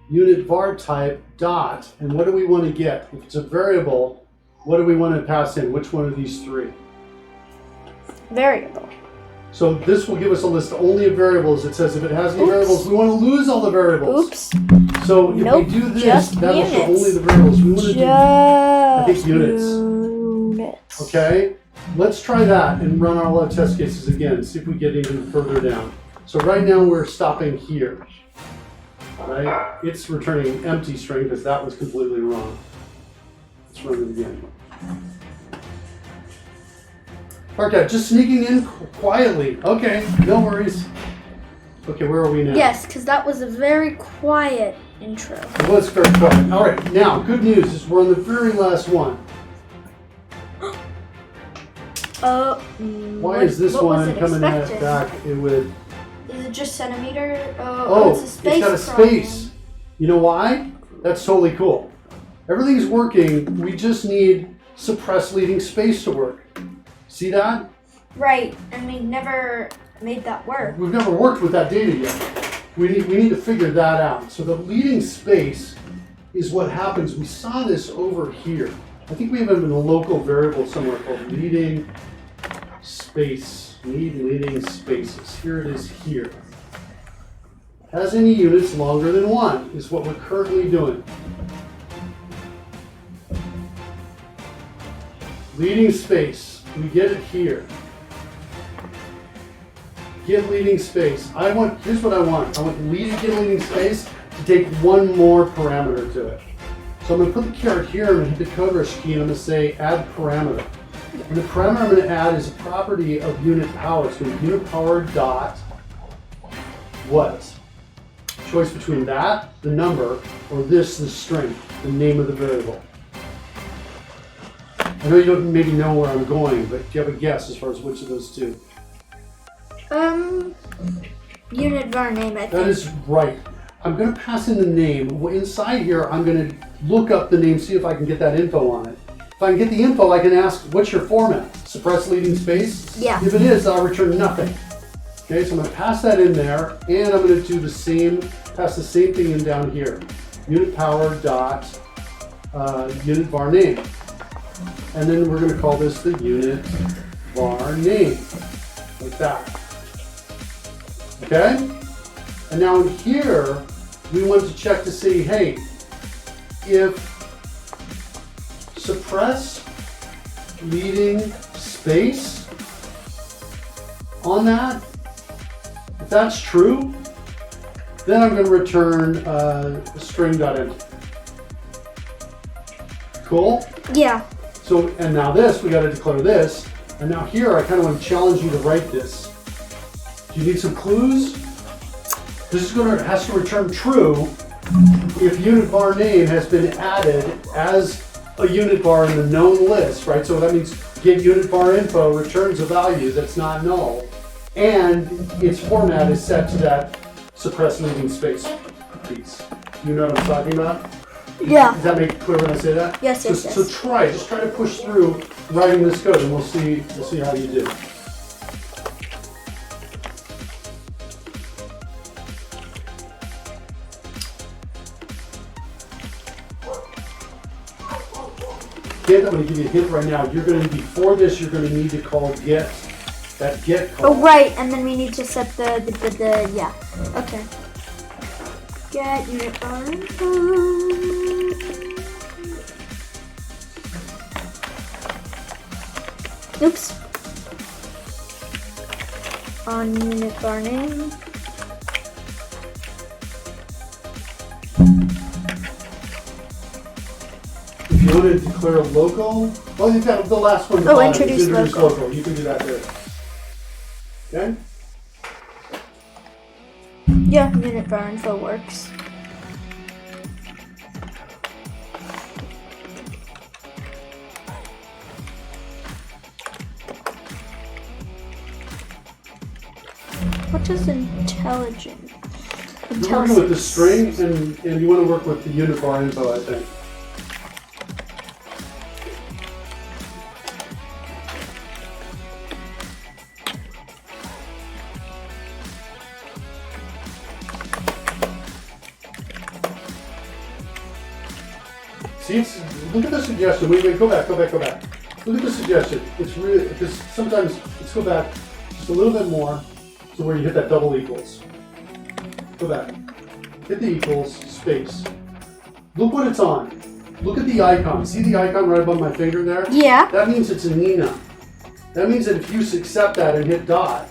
Unit var type dot, and what do we want to get? If it's a variable, what do we want to pass in? Which one of these three? Variable. So this will give us a list only of variables. It says if it has any variables, we want to lose all the variables. Oops. So if we do this, that'll show only the variables. We want to do, I think, units. Okay? Let's try that and run our test cases again and see if we get even further down. So right now we're stopping here. Right? It's returning empty string because that was completely wrong. Let's run it again. Okay, just sneaking in quietly. Okay, no worries. Okay, where are we now? Yes, because that was a very quiet intro. It was very quiet. All right, now, good news is we're on the very last one. Why is this one coming back with... Is it just centimeter? Oh, it's a space. It's got a space. You know why? That's totally cool. Everything's working. We just need suppress leading space to work. See that? Right, and we never made that work. We've never worked with that data yet. We need to figure that out. So the leading space is what happens. We saw this over here. I think we have it in a local variable somewhere called leading space. Need leading spaces. Here it is here. Has any units longer than 1 is what we're currently doing. Leading space. We get it here. Get leading space. Here's what I want. I want get leading space to take one more parameter to it. So I'm going to put the caret here, I'm going to hit the code rush key, and I'm going to say add parameter. And the parameter I'm going to add is a property of unit power. So unit power dot what? Choice between that, the number, or this, the string, the name of the variable. I know you don't maybe know where I'm going, but do you have a guess as far as which of those two? Unit var name, I think. That is right. I'm going to pass in the name. Inside here, I'm going to look up the name, see if I can get that info on it. If I can get the info, I can ask, what's your format? Suppress leading space? Yeah. If it is, I'll return nothing. Okay, so I'm going to pass that in there, and I'm going to do the same, pass the same thing in down here. Unit power dot unit var name. And then we're going to call this the unit var name, like that. Okay? And now in here, we want to check to see, hey, if suppress leading space on that, if that's true, then I'm going to return string.empty. Cool? Yeah. So, and now this, we got to declare this. And now here, I kind of want to challenge you to write this. Do you need some clues? This is has to return true if unit var name has been added as a unit var in the known list, right? So that means get unit var info returns a value that's not null, and its format is set to that suppress leading space piece. You know what I'm talking about? Yeah. Does that make it clear when I say that? Yes, yes, So just try to push through writing this code, and we'll see how you do. I'm going to give you a hint right now. You're going to, before this, you're going to need to call get, that get call. Oh, right, and then we need to set the yeah. Okay. Get unit var info. Oops. On unit var name. If you want to declare a local, well, you've got the last one. Oh, introduce local. You can do that there. Okay? Yeah, unit var info works. What is intelligent? You're working with the string, and you want to work with the unit var info, I think. See, look at the suggestion. Wait, go back. Look at the suggestion. It's really, because sometimes, let's go back just a little bit more to where you hit that double equals. Go back. Hit the equals, space. Look what it's on. Look at the icon. See the icon right above my finger there? Yeah. That means it's a Nina. That means that if you accept that and hit dot,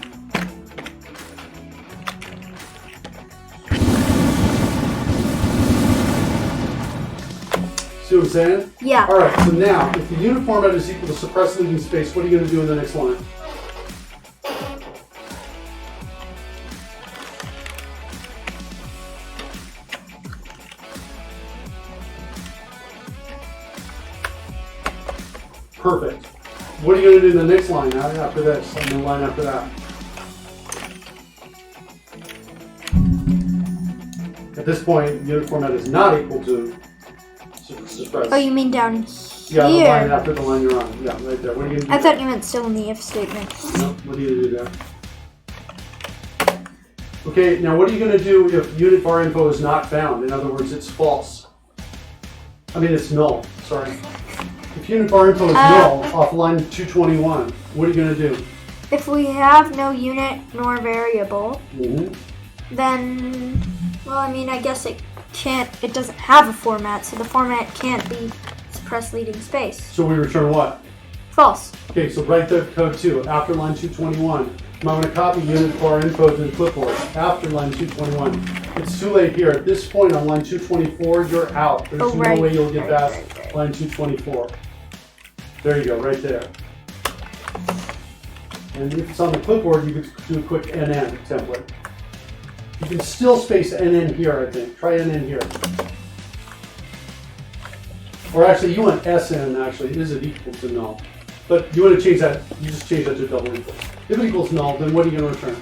see what I'm saying? Yeah. All right, so now, if the unit format is equal to suppress leading space, what are you going to do in the next line? Perfect. What are you going to do in the next line after this, and the line after that? At this point, unit format is not equal to suppress. Oh, you mean down Yeah, the here? line after the line you're on. Yeah, right there. What are you going to do? I thought you meant still in the if statement. No, what are you going to do there? Okay, now what are you going to do if unit var info is not found? In other words, it's false. I mean, it's null. Sorry. If unit var info is null off line 221, what are you going to do? If we have no unit nor variable, then, well, I mean, I guess it doesn't have a format, so the format can't be suppress leading space. So we return what? False. Okay, so write the code 2. After line 221, I'm going to copy unit var info to the clipboard. After line 221. It's too late here. At this point on line 224, you're out. There's no way you'll get past line 224. There you go, right there. And if it's on the clipboard, you could do a quick NN template. You can still space NN here, I think. Try NN here. Or actually, you want SN, actually. Is it equal to null? But you want to change that, you just change that to double equals. If it equals null, then what are you going to return?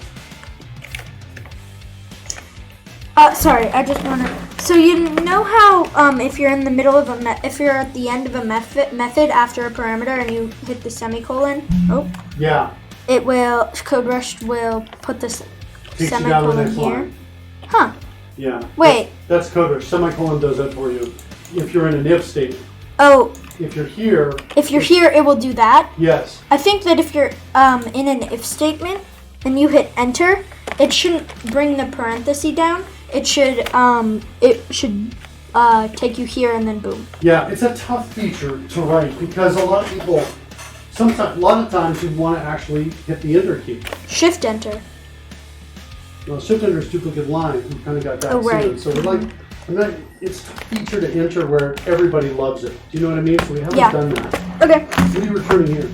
Sorry, I just wanna. So you know how if you're in the middle of if you're at the end of a method after a parameter and you hit the semicolon, Yeah. it will CodeRush will put this Takes you down to the semicolon next here. line. Huh. Yeah. Wait. That's CodeRush. Semicolon does that for you. If you're in an if statement. Oh. If you're here. If you're here, it will do that. Yes. I think that if you're in an if statement and you hit enter, it shouldn't bring the parenthesis down. It should take you here and then boom. Yeah, it's a tough feature to write because a lot of people, a lot of times you want to actually hit the enter key. Shift enter. Well, shift enter is duplicate line. We kind of got that soon. So we're like, it's a feature to enter where everybody loves it. Do you know what I mean? So we haven't done that. Okay. What are you returning here?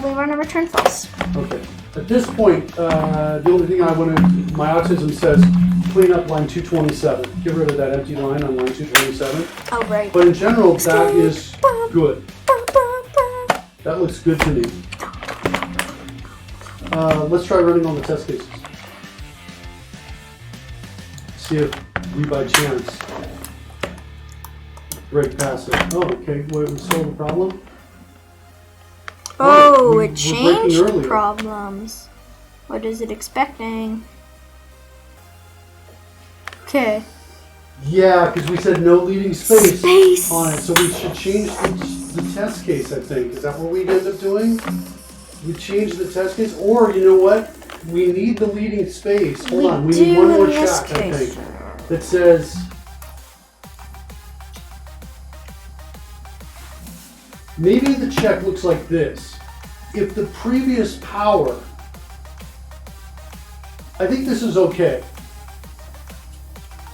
We want to return false. Okay. At this point, the only thing I want to, my autism says, clean up line 227. Get rid of that empty line on line 227. Oh, right. But in general, that is good. That looks good to me. Let's try running all the test cases. See if we, by chance, break past it. Oh, okay. What was solve the problem? Oh, it changed problems. What is it expecting? Okay. Yeah, because we said no leading space on it, so we should change the test case, I think. Is that what we end up doing? We change the test case? Or, you know what? We need the leading space. Hold on, we need one more check, I think, that says... Maybe the check looks like this. If the previous power... I think this is okay.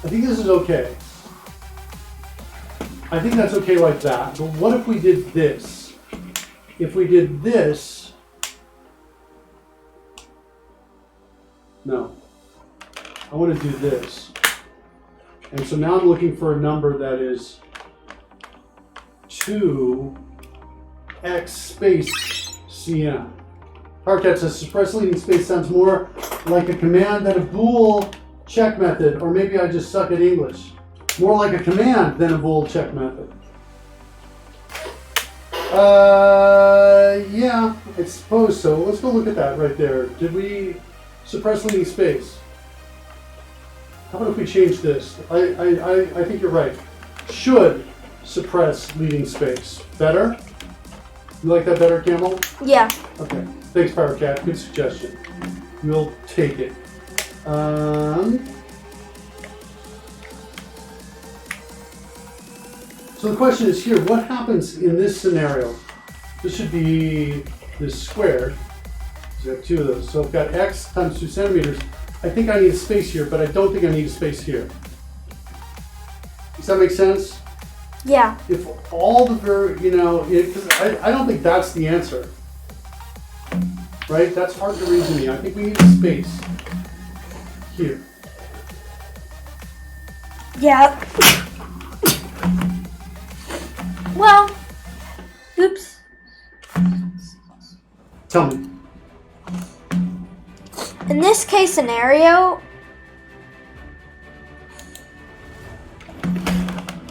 I think this is okay. I think that's okay like that. But what if we did this? If we did this... No. I want to do this. And so now I'm looking for a number that is 2x space cm. Hardcat says suppress leading space sounds more like a command than a bool check method, or maybe I just suck at English. More like a command than a bool check method. Yeah, I suppose so. Let's go look at that right there. Did we suppress leading space? How about if we change this? I think you're right. Should suppress leading space. Better? You like that better, Camel? Yeah. Okay. Thanks, PowerCat. Good suggestion. We'll take it. So the question is here, what happens in this scenario? This should be this squared. So I have two of those. So I've got x times 2 centimeters. I think I need a space here, but I don't think I need a space here. Does that make sense? Yeah. If all the because I don't think that's the answer. Right? That's hard to read to me. I think we need a space here. Yeah. Well, oops. Tell me. In this case scenario,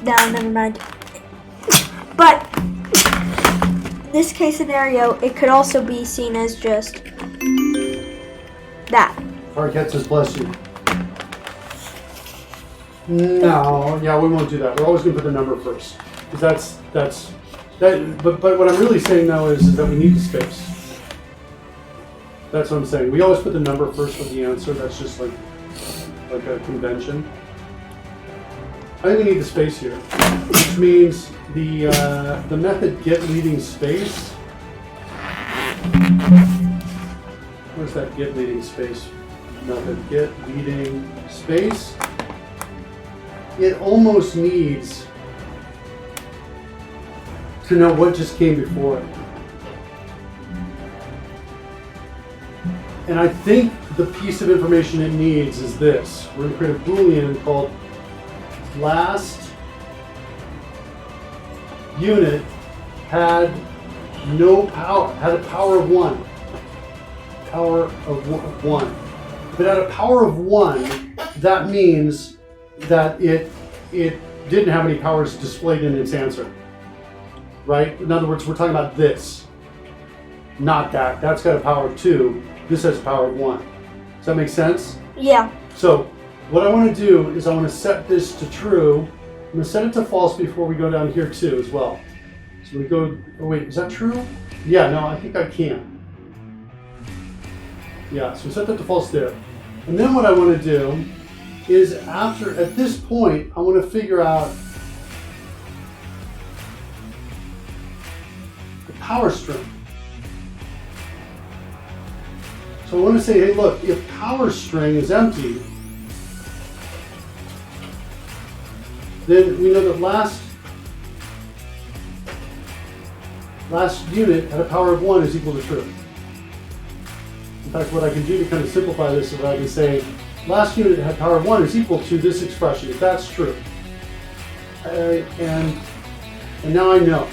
no, never mind. But this case scenario, it could also be seen as just that. Hardcat says bless you. No, yeah, we won't do that. We're always going to put the number first. Because that's but what I'm really saying though is that we need the space. That's what I'm saying. We always put the number first for the answer. That's just like a convention. I think we need the space here, which means the method get leading space. Where's that get leading space method? Get leading space. It almost needs to know what just came before it. And I think the piece of information it needs is this. We're going to create a Boolean called last unit had no power, had a power of 1. Power of 1. If it had a power of 1, that means that it didn't have any powers displayed in its answer, right? In other words, we're talking about this, not that. That's got a power of 2. This has a power of 1. Does that make sense? Yeah. So what I want to do is I want to set this to true. I'm going to set it to false before we go down here too as well. So we go, oh wait, is that true? Yeah, no, I think I can. Yeah, so set that to false there. And then what I want to do is at this point, I want to figure out the power string. So I want to say, hey, look, if power string is empty, then we know that last unit at a power of 1 is equal to true. In fact, what I can do to kind of simplify this is I can say last unit at power of 1 is equal to this expression, if that's true. And now I know.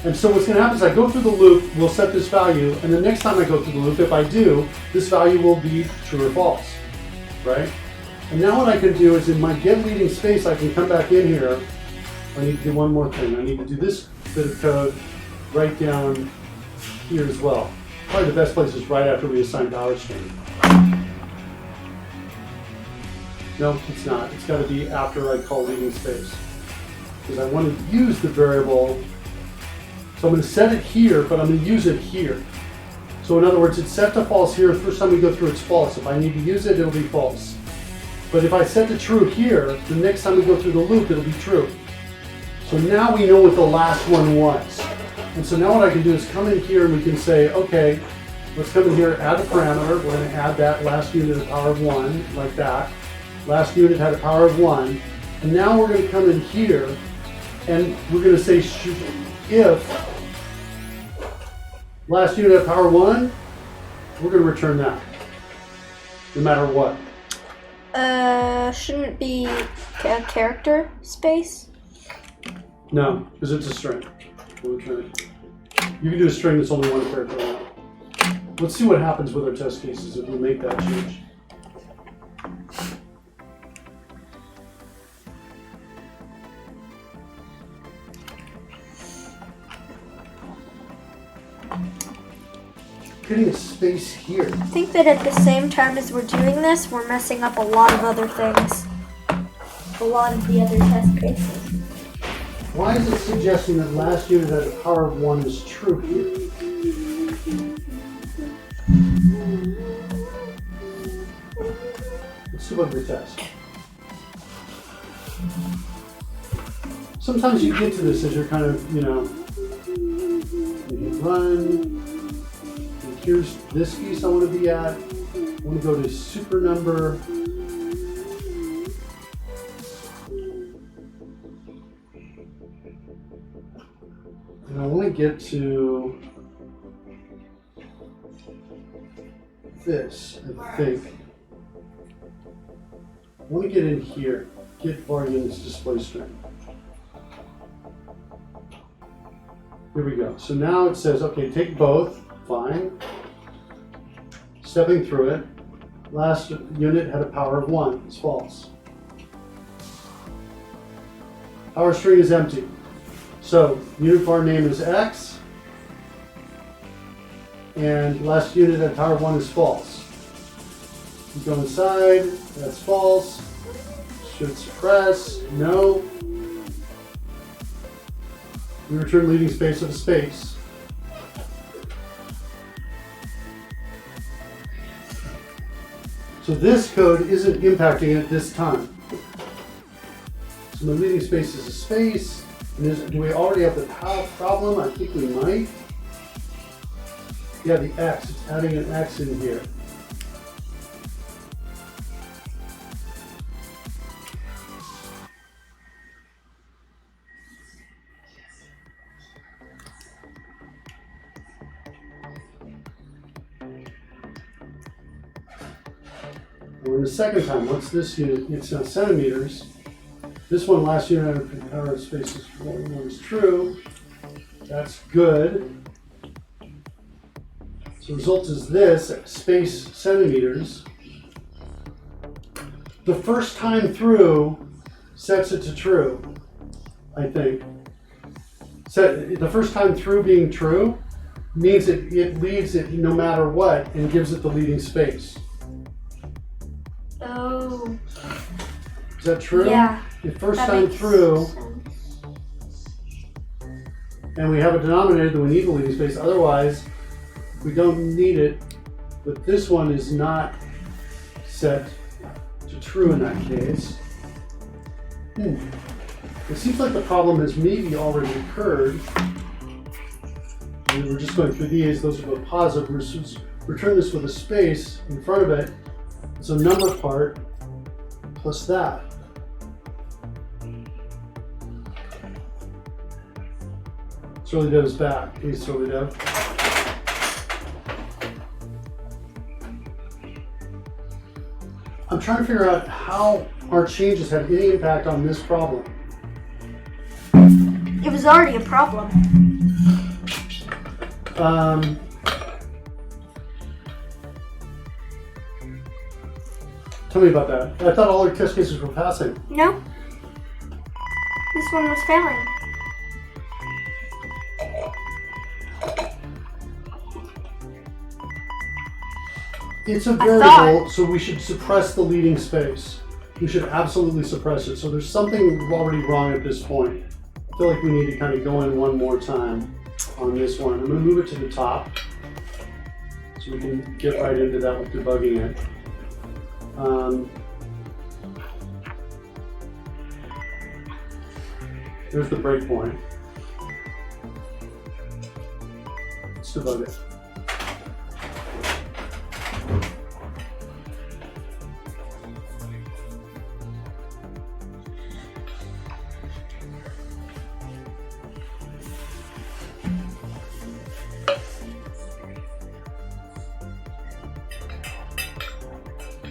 And so what's going to happen is I go through the loop, we'll set this value, and the next time I go through the loop, if I do, this value will be true or false, right? And now what I can do is in my get leading space, I can come back in here. I need to do one more thing. I need to do this bit of code right down here as well. Probably the best place is right after we assign power string. No, it's not. It's got to be after I call leading space. Because I want to use the variable. So I'm going to set it here, but I'm going to use it here. So in other words, it's set to false here. The first time we go through, it's false. If I need to use it, it'll be false. But if I set to true here, the next time we go through the loop, it'll be true. So now we know what the last one was. And so now what I can do is come in here and we can say, okay, let's come in here, add a parameter. We're going to add that last unit of power of 1, like that. Last unit had a power of 1. And now we're going to come in here and we're going to say if last unit had power 1, we're going to return that, no matter what. Shouldn't it be a character space? No, because it's a string. We'll return it. You can do a string that's only one character long. Let's see what happens with our test cases if we make that change. Getting a space here. I think that at the same time as we're doing this, we're messing up a lot of other things. A lot of the other test cases. Why is it suggesting that last unit at a power of 1 is true here? Let's see what we test. Sometimes you get to this as you're kind of, you run. Here's this piece I want to be at. I want to go to SuperNumber. And I want to get to this, I think. I want to get in here, get var units display string. Here we go. So now it says, okay, take both, fine. Stepping through it, last unit had a power of 1, it's false. Power string is empty. So unit var name is X, and last unit at power of 1 is false. You go inside, that's false. Should suppress, no. We return leading space of a space. So this code isn't impacting it this time. So my leading space is a space. And do we already have the problem? I think we might. Yeah, the X. It's adding an X in here. And the second time, what's this unit? It's now centimeters. This one, last unit of power space is true. That's good. So the result is this, space centimeters. the first time through sets it to true, I think. The first time through being true means it leaves it no matter what and gives it the leading space. Oh. Is that true? Yeah. The first time through, and we have a denominator that we need the leading space, otherwise we don't need it, but this one is not set to true in that case. It seems like the problem has maybe already occurred. And we're just going through these, those are both positive. We're just return this with a space in front of it. It's a number part plus that. Surly Dev's back. Hey, Surly Dev. I'm trying to figure out how our changes had any impact on this problem. It was already a problem. Tell me about that. I thought all our test cases were passing. No. This one was failing. It's a variable, so we should suppress the leading space. We should absolutely suppress it. So there's something already wrong at this point. I feel like we need to kind of go in one more time on this one. I'm going to move it to the top so we can get right into that with debugging it. There's the breakpoint. Let's debug it.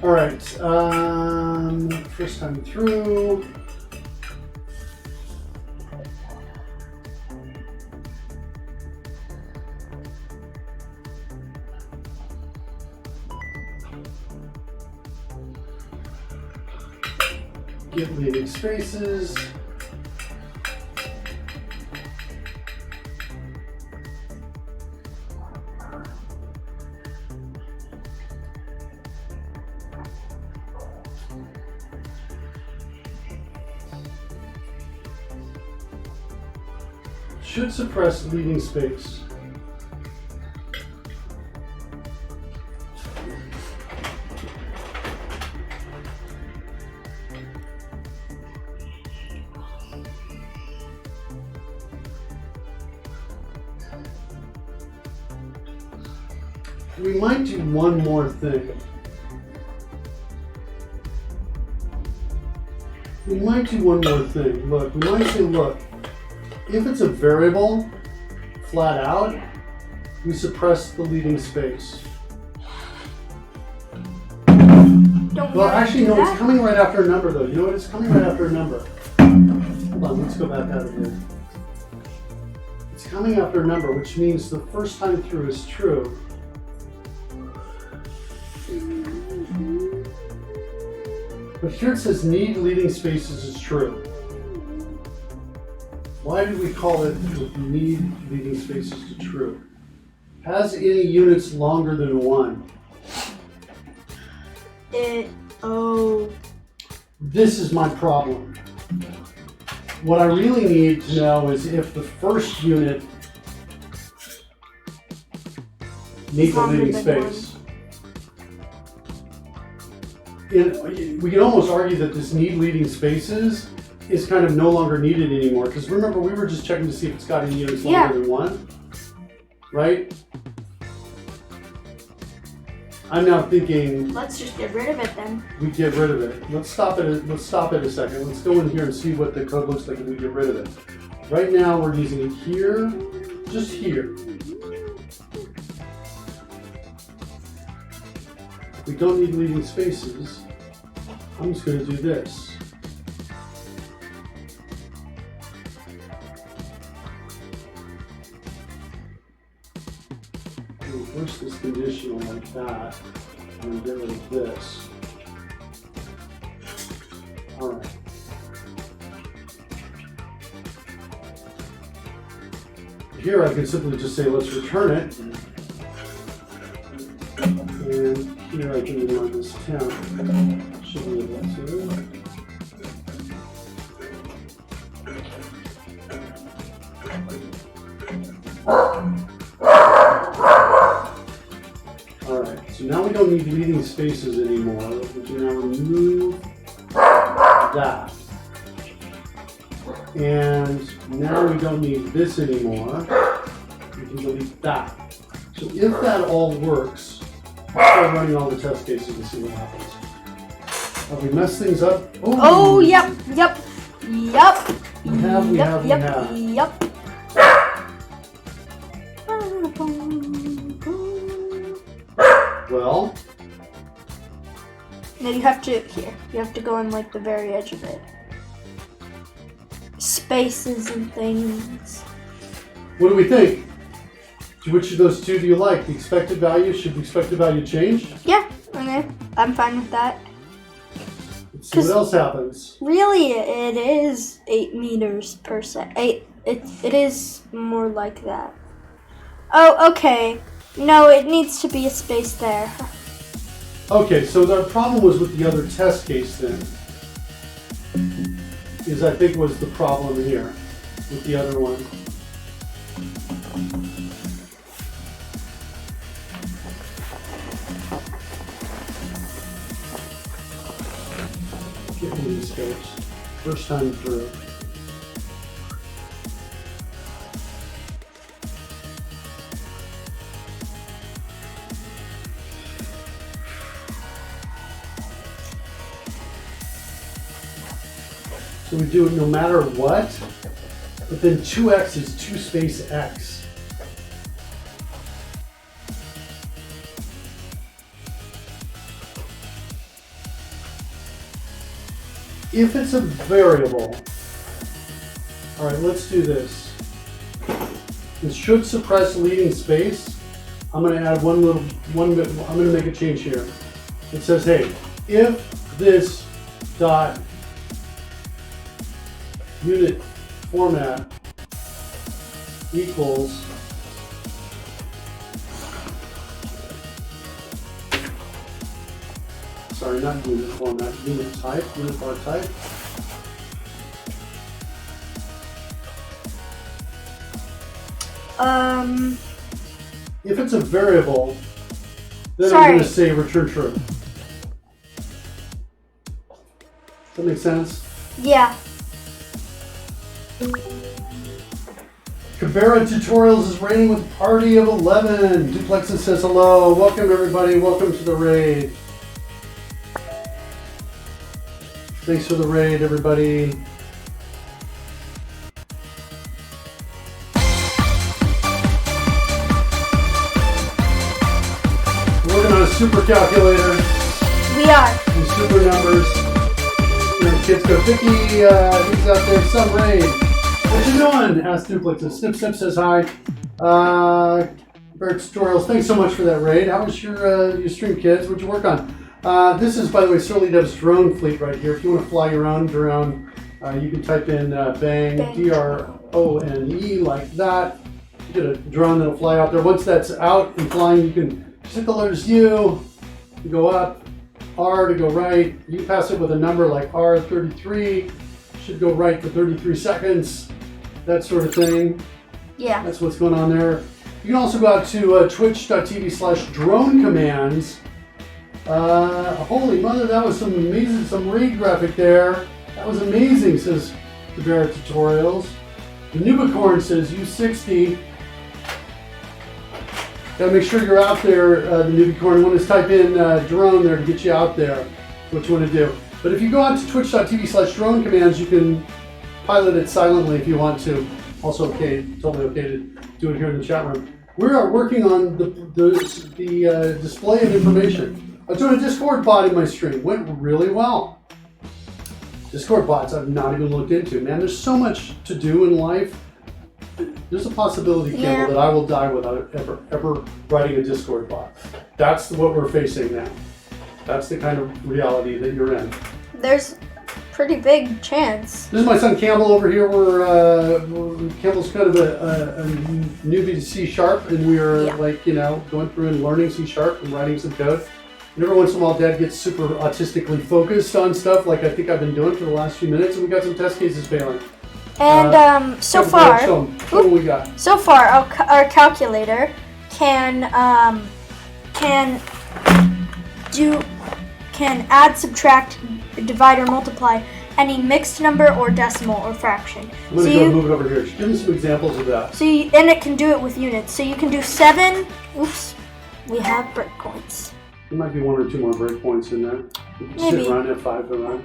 All right, first time through. Get leading spaces. Should suppress leading space. We might do one more thing. We might do one more thing. Look, we might say, look, if it's a variable, flat out, we suppress the leading space. Well, actually, no, it's coming right after a number, though. You know what? It's coming right after a number. Hold on, let's go back out of here. It's coming after a number, which means the first time through is true. But here it says need leading spaces is true. Why did we call it need leading spaces to true? Has any units longer than 1? This is my problem. What I really need to know is if the first unit needs a leading space. We can almost argue that this need leading spaces is kind of no longer needed anymore, because remember we were just checking to see if it's got any units longer than 1, right? I'm now thinking, let's just get rid of it then. We get rid of it. Let's stop it a second. Let's go in here and see what the code looks like if we get rid of it. Right now we're using it here, just here. If we don't need leading spaces, I'm just going to do this. Reverse this conditional like that, and get rid of this. All right. Here I can simply just say, let's return it. And here I can run this temp. Should be able to. Alright, so now we don't need leading spaces anymore. We can now remove that. And now we don't need this anymore. We can delete that. So if that all works, let's start running all the test cases and see what happens. Have we messed things up? Oh, yep. We have. Yep. Well, now you have to go on like the very edge of it. Spaces and things. what do we think? Which of those two do you like? The expected value? Should the expected value change? Yeah, okay. I'm fine with that. Let's see what else happens. Really, it is 8 meters per second. It is more like that. Oh, okay. No, it needs to be a space there. Okay, so the problem was with the other test case then. I think was the problem here with the other one. Give me these scopes. First time through. So we do it no matter what, but then 2x is 2 space x. If it's a variable, all right, let's do this. It should suppress leading space. I'm going to add I'm going to make a change here. It says, hey, if this dot unit format equals not unit format, unit type, unit bar type. If it's a variable, then I'm going to say return true. Does that make sense? Yeah. Cabera Tutorials is raiding with a party of 11. Duplexes says hello. Welcome everybody. Welcome to the raid. Thanks for the raid, everybody. We're working on a super calculator. We are. And super numbers. You know, KidzCode. Vicky, he's out there. Some raid. What you doing? Ask Duplexes. Snip says hi. Cabera Tutorials. Thanks so much for that raid. How was your stream, kids? What'd you work on? This is, by the way, Surly Dev's drone fleet right here. If you want to fly your own drone, you can type in bang, D-R-O-N-E, like that. You get a drone that'll fly out there. Once that's out and flying, you can just hit the letters U to go up, R to go right. You pass it with a number like R33, should go right for 33 seconds, that sort of thing. Yeah. That's what's going on there. You can also go out to twitch.tv/dronecommands. Holy mother, that was some raid graphic there. That was amazing, says Cabera Tutorials. The Nubicorn says U60. Gotta make sure you're out there, the Nubicorn. You want to type in drone there to get you out there. That's what you want to do. But if you go out to twitch.tv/dronecommands, you can pilot it silently if you want to. Also okay, totally okay to do it here in the chat room. We are working on the display of information. I was doing a Discord bot in my stream. Went really well. Discord bots I've not even looked into. Man, there's so much to do in life. There's a possibility, Campbell, that I will die without ever writing a Discord bot. That's what we're facing now. That's the kind of reality that you're in. pretty big chance. This is my son Campbell over here. Campbell's kind of a newbie to C#, and we are going through and learning C# and writing some code. And every once in a while, Dad gets super autistically focused on stuff, like I think I've been doing for the last few minutes, and we got some test cases failing. And so far, what do we got? So far, our calculator can add, subtract, divide, or multiply any mixed number or decimal or fraction. I'm going to go move it over here. Give me some examples of that. And it can do it with units. So you can do 7. Oops, we have breakpoints. There might be 1 or 2 more breakpoints in there. You can Maybe. sit around F5 to run.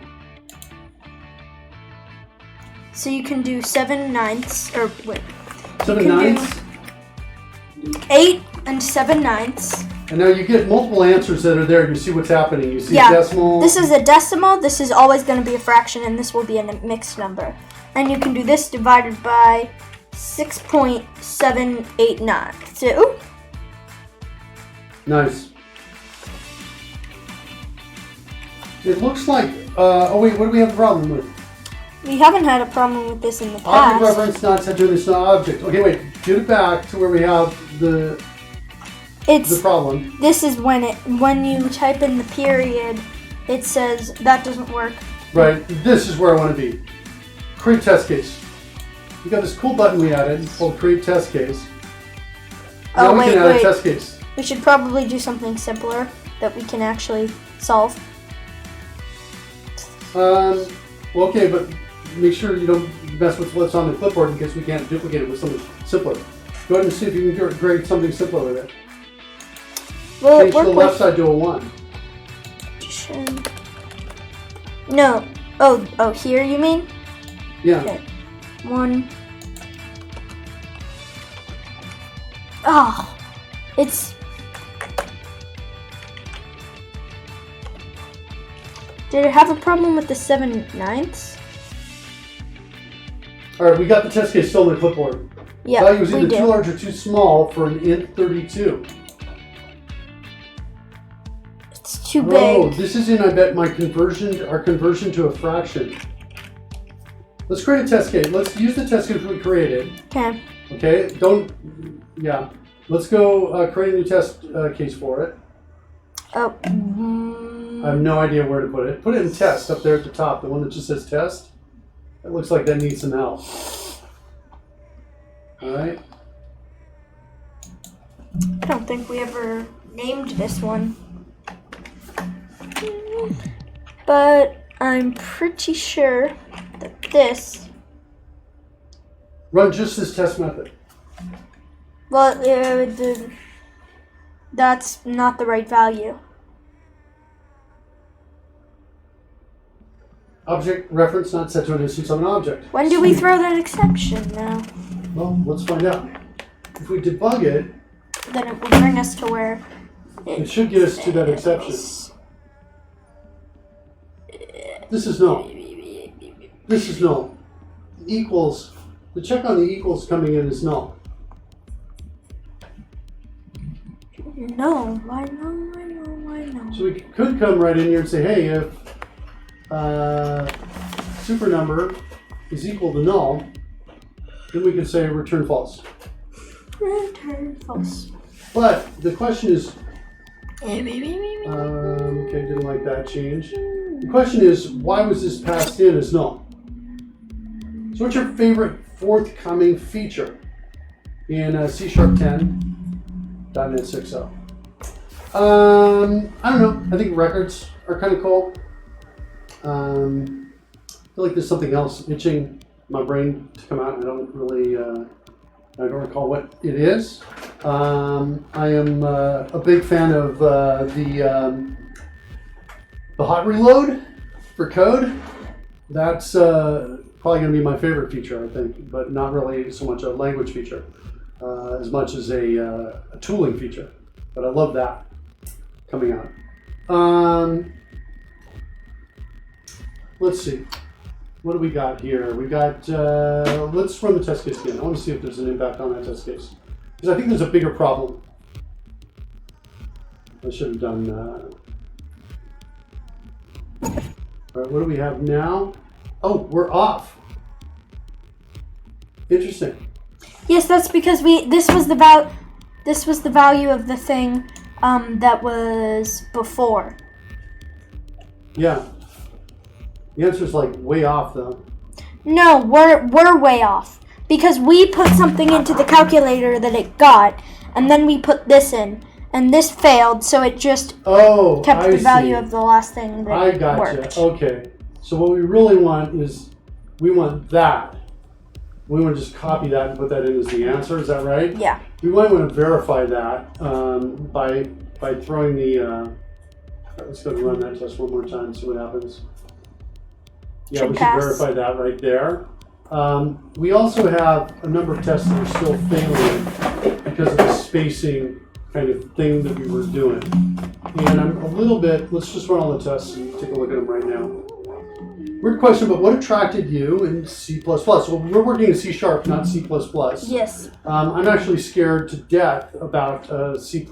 So you can do 7 ninths, or wait. 7 ninths? 8 and 7 ninths. And now you get multiple answers that are there. You see what's happening. You see decimal. This is a decimal. This is always going to be a fraction, and this will be a mixed number. And you can do this divided by 6.789. So, nice. It looks like. Oh wait, what do we have a problem with? We haven't had a problem with this in the past. Object reference not set to this object. Okay, wait. Get it back to where we have the problem. This is when you type in the period, it says that doesn't work. Right. This is where I want to be. Create test case. We got this cool button we added called Create Test Case. Now we can add a test case. We should probably do something simpler that we can actually solve. Well, okay, but make sure you don't mess with what's on the clipboard in case we can't duplicate it with something simpler. Go ahead and see if you can create something simpler with it. Change the left side to a 1. No. Oh, here you mean? Yeah. Okay. 1. Oh, it's. Did it have a problem with the 7 ninths? Alright, we got the test case still on the clipboard. Yeah, Value was either too large or too small for an int 32. It's too big. Oh, this is in, I bet, our conversion to a fraction. Let's create a test case. Let's use the test case we created. Okay. Okay, let's go create a new test case for it. Oh. I have no idea where to put it. Put it in test up there at the top, the one that just says test. It looks like that needs some help. Alright. I don't think we ever named this one. But I'm pretty sure that this... Run just this test method. Well, that's not the right value. Object reference not set to an instance of an object. When do we throw that exception now? Well, let's find out. If we debug it, Then it will bring us to where it should get us to that exception. This is null. This is null. Equals. The check on the equals coming in is null. No, why no? So we could come right in here and say, hey, if SuperNumber is equal to null, then we can say return false. Return false. But the question is, okay, didn't like that change. The question is, why was this passed in as null? So what's your favorite forthcoming feature in C# 10, .NET 6.0? I don't know. I think records are kind of cool. I feel like there's something else itching my brain to come out. I don't recall what it is. I am a big fan of the hot reload for code. That's probably going to be my favorite feature, I think, but not really so much a language feature as much as a tooling feature. But I love that coming out. Let's see. What do we got here? We got, let's run the test case again. I want to see if there's an impact on that test case. Because I think there's a bigger problem. I should have done All right, what do we have now? Oh, we're off. Interesting. Yes, that's because this was the value of the thing that was before. Yeah. The answer's like way off though. No, we're way off. Because we put something into the calculator that it got, and then we put this in. And this failed, so it just kept the value of the last thing that I gotcha. worked. Okay. So what we really want is, we want that. We want to just copy that and put that in as the answer. Is that right? Yeah. We might want to verify that by throwing the. Let's go and run that test one more time and see what happens. Yeah, we should verify that right there. We also have a number of tests that are still failing because of the spacing kind of thing that we were doing. And I'm a little bit, let's just run all the tests and take a look at them right now. Weird question, but what attracted you in C++? Well, we're working in C#, not C++. Yes. I'm actually scared to death about C++.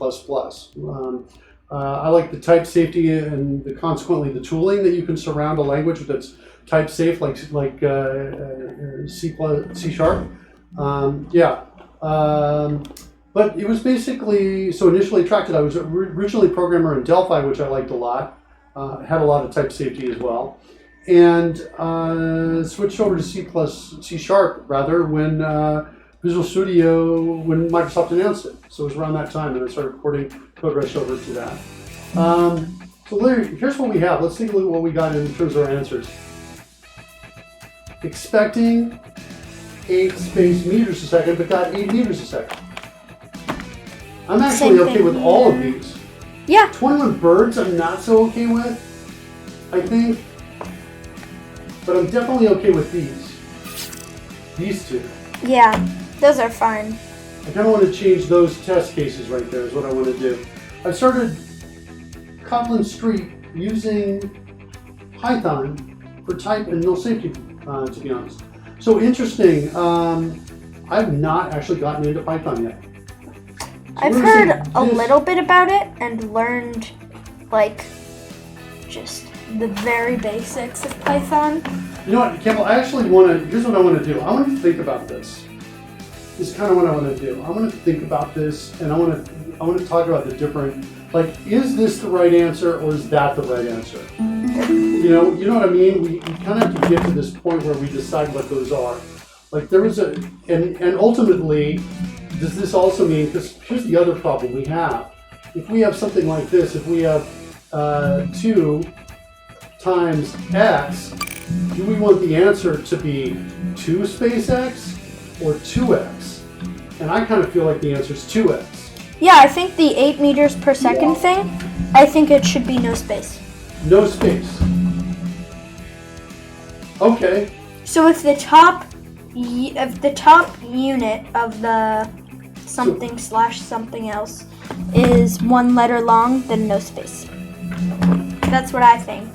I like the type safety and consequently the tooling that you can surround a language that's type safe, like C#. But it was basically, so initially attracted, I was originally a programmer in Delphi, which I liked a lot. Had a lot of type safety as well. And switched over to C# when Visual Studio, when Microsoft announced it. So it was around that time, and I started porting code rush over to that. So Larry, here's what we have. Let's take a look at what we got in terms of our answers. Expecting 8 space meters a second, but got 8 meters a second. I'm actually okay with all of these. Yeah. 21 birds I'm not so okay with, I think. But I'm definitely okay with these. These two. Yeah, those are fine. I kind of want to change those test cases right there is what I want to do. I started Kotlin Street using Python for type and null safety, to be honest. So interesting. I've not actually gotten into Python yet. So I've heard a little bit about it and learned, like, just the very basics of Python. You know what, Campbell, I actually want to, here's what I want to do. I want to think about this. This is kind of what I want to do. I want to think about this, and I want to talk about the different, like, is this the right answer, or is that the right answer? You know what I mean? We kind of have to get to this point where we decide what those are. Like, there was and ultimately, does this also mean, because here's the other problem we have. If we have something like this, if we have 2 times x, do we want the answer to be 2 space x or 2x? And I kind of feel like the answer is 2x. Yeah, I think the 8 meters per second thing, I think it should be no space. No space. Okay. So if the top unit of the something slash something else is 1 letter long, then no space. That's what I think.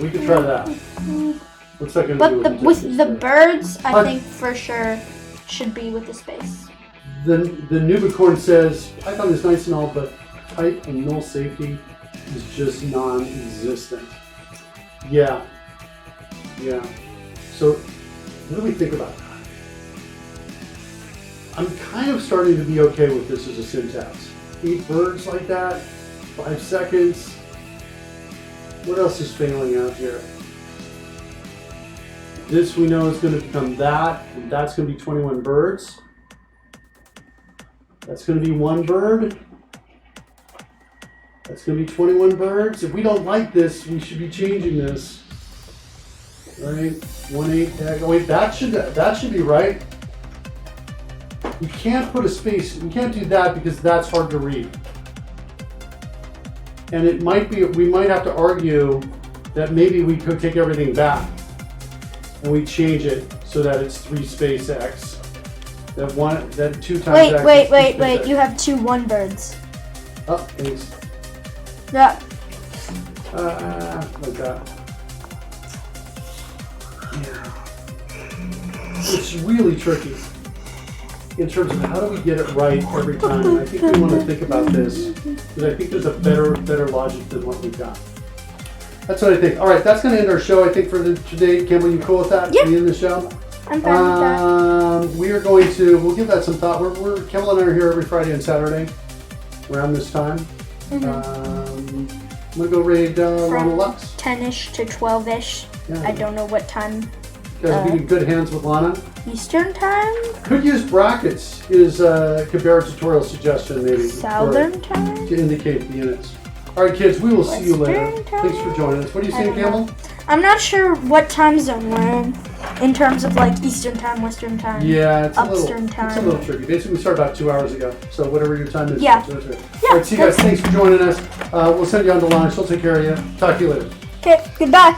We could try that. What's that going to do? But with the birds, I think for sure should be with the space. The Nubicorn says Python is nice and all, but type and null safety is just non-existent. Yeah. So what do we think about that? I'm kind of starting to be okay with this as a syntax. 8 birds like that, 5 seconds. What else is failing out here? This we know is going to become that, and that's going to be 21 birds. That's going to be 1 bird. That's going to be 21 birds. If we don't like this, we should be changing this. Right? 1/8. Oh wait, that should be right. You can't put a space. You can't do that because that's hard to read. And it might be. We might have to argue that maybe we could take everything back and we change it so that it's 3 space x. That 2 times x. Wait. You have 2 1 birds. Oh, thanks. Yeah. Like that. Yeah. It's really tricky. in terms of how do we get it right every time. I think we want to think about this because I think there's a better logic than what we've got. That's what I think. All right, that's going to end our show. I think for today. Campbell, you cool with that? Yeah. We end the show. I'm fine with that. We are going to. We'll give that some thought. We're Campbell and I are here every Friday and Saturday around this time. I'm gonna go raid Ronald Lux. 10ish to 12ish. Yeah. I don't know what time. Guys, be in good hands with Lana. Eastern time? Could use brackets is a Cabera tutorial suggestion maybe. Southern time? To indicate the units. All right, kids, we will see you later. Western time? Thanks for joining us. What are you saying, Campbell? I'm not sure what time zone we're in terms of like Eastern time, Western time. Yeah, it's Upstern It's a time. little tricky. Basically, we started about 2 hours ago. So whatever your time is. Yeah. That's it. Yeah, All right, see you guys. Thanks for joining us. We'll send you on to Lana. She'll take care of you. Talk to you later. Okay, goodbye.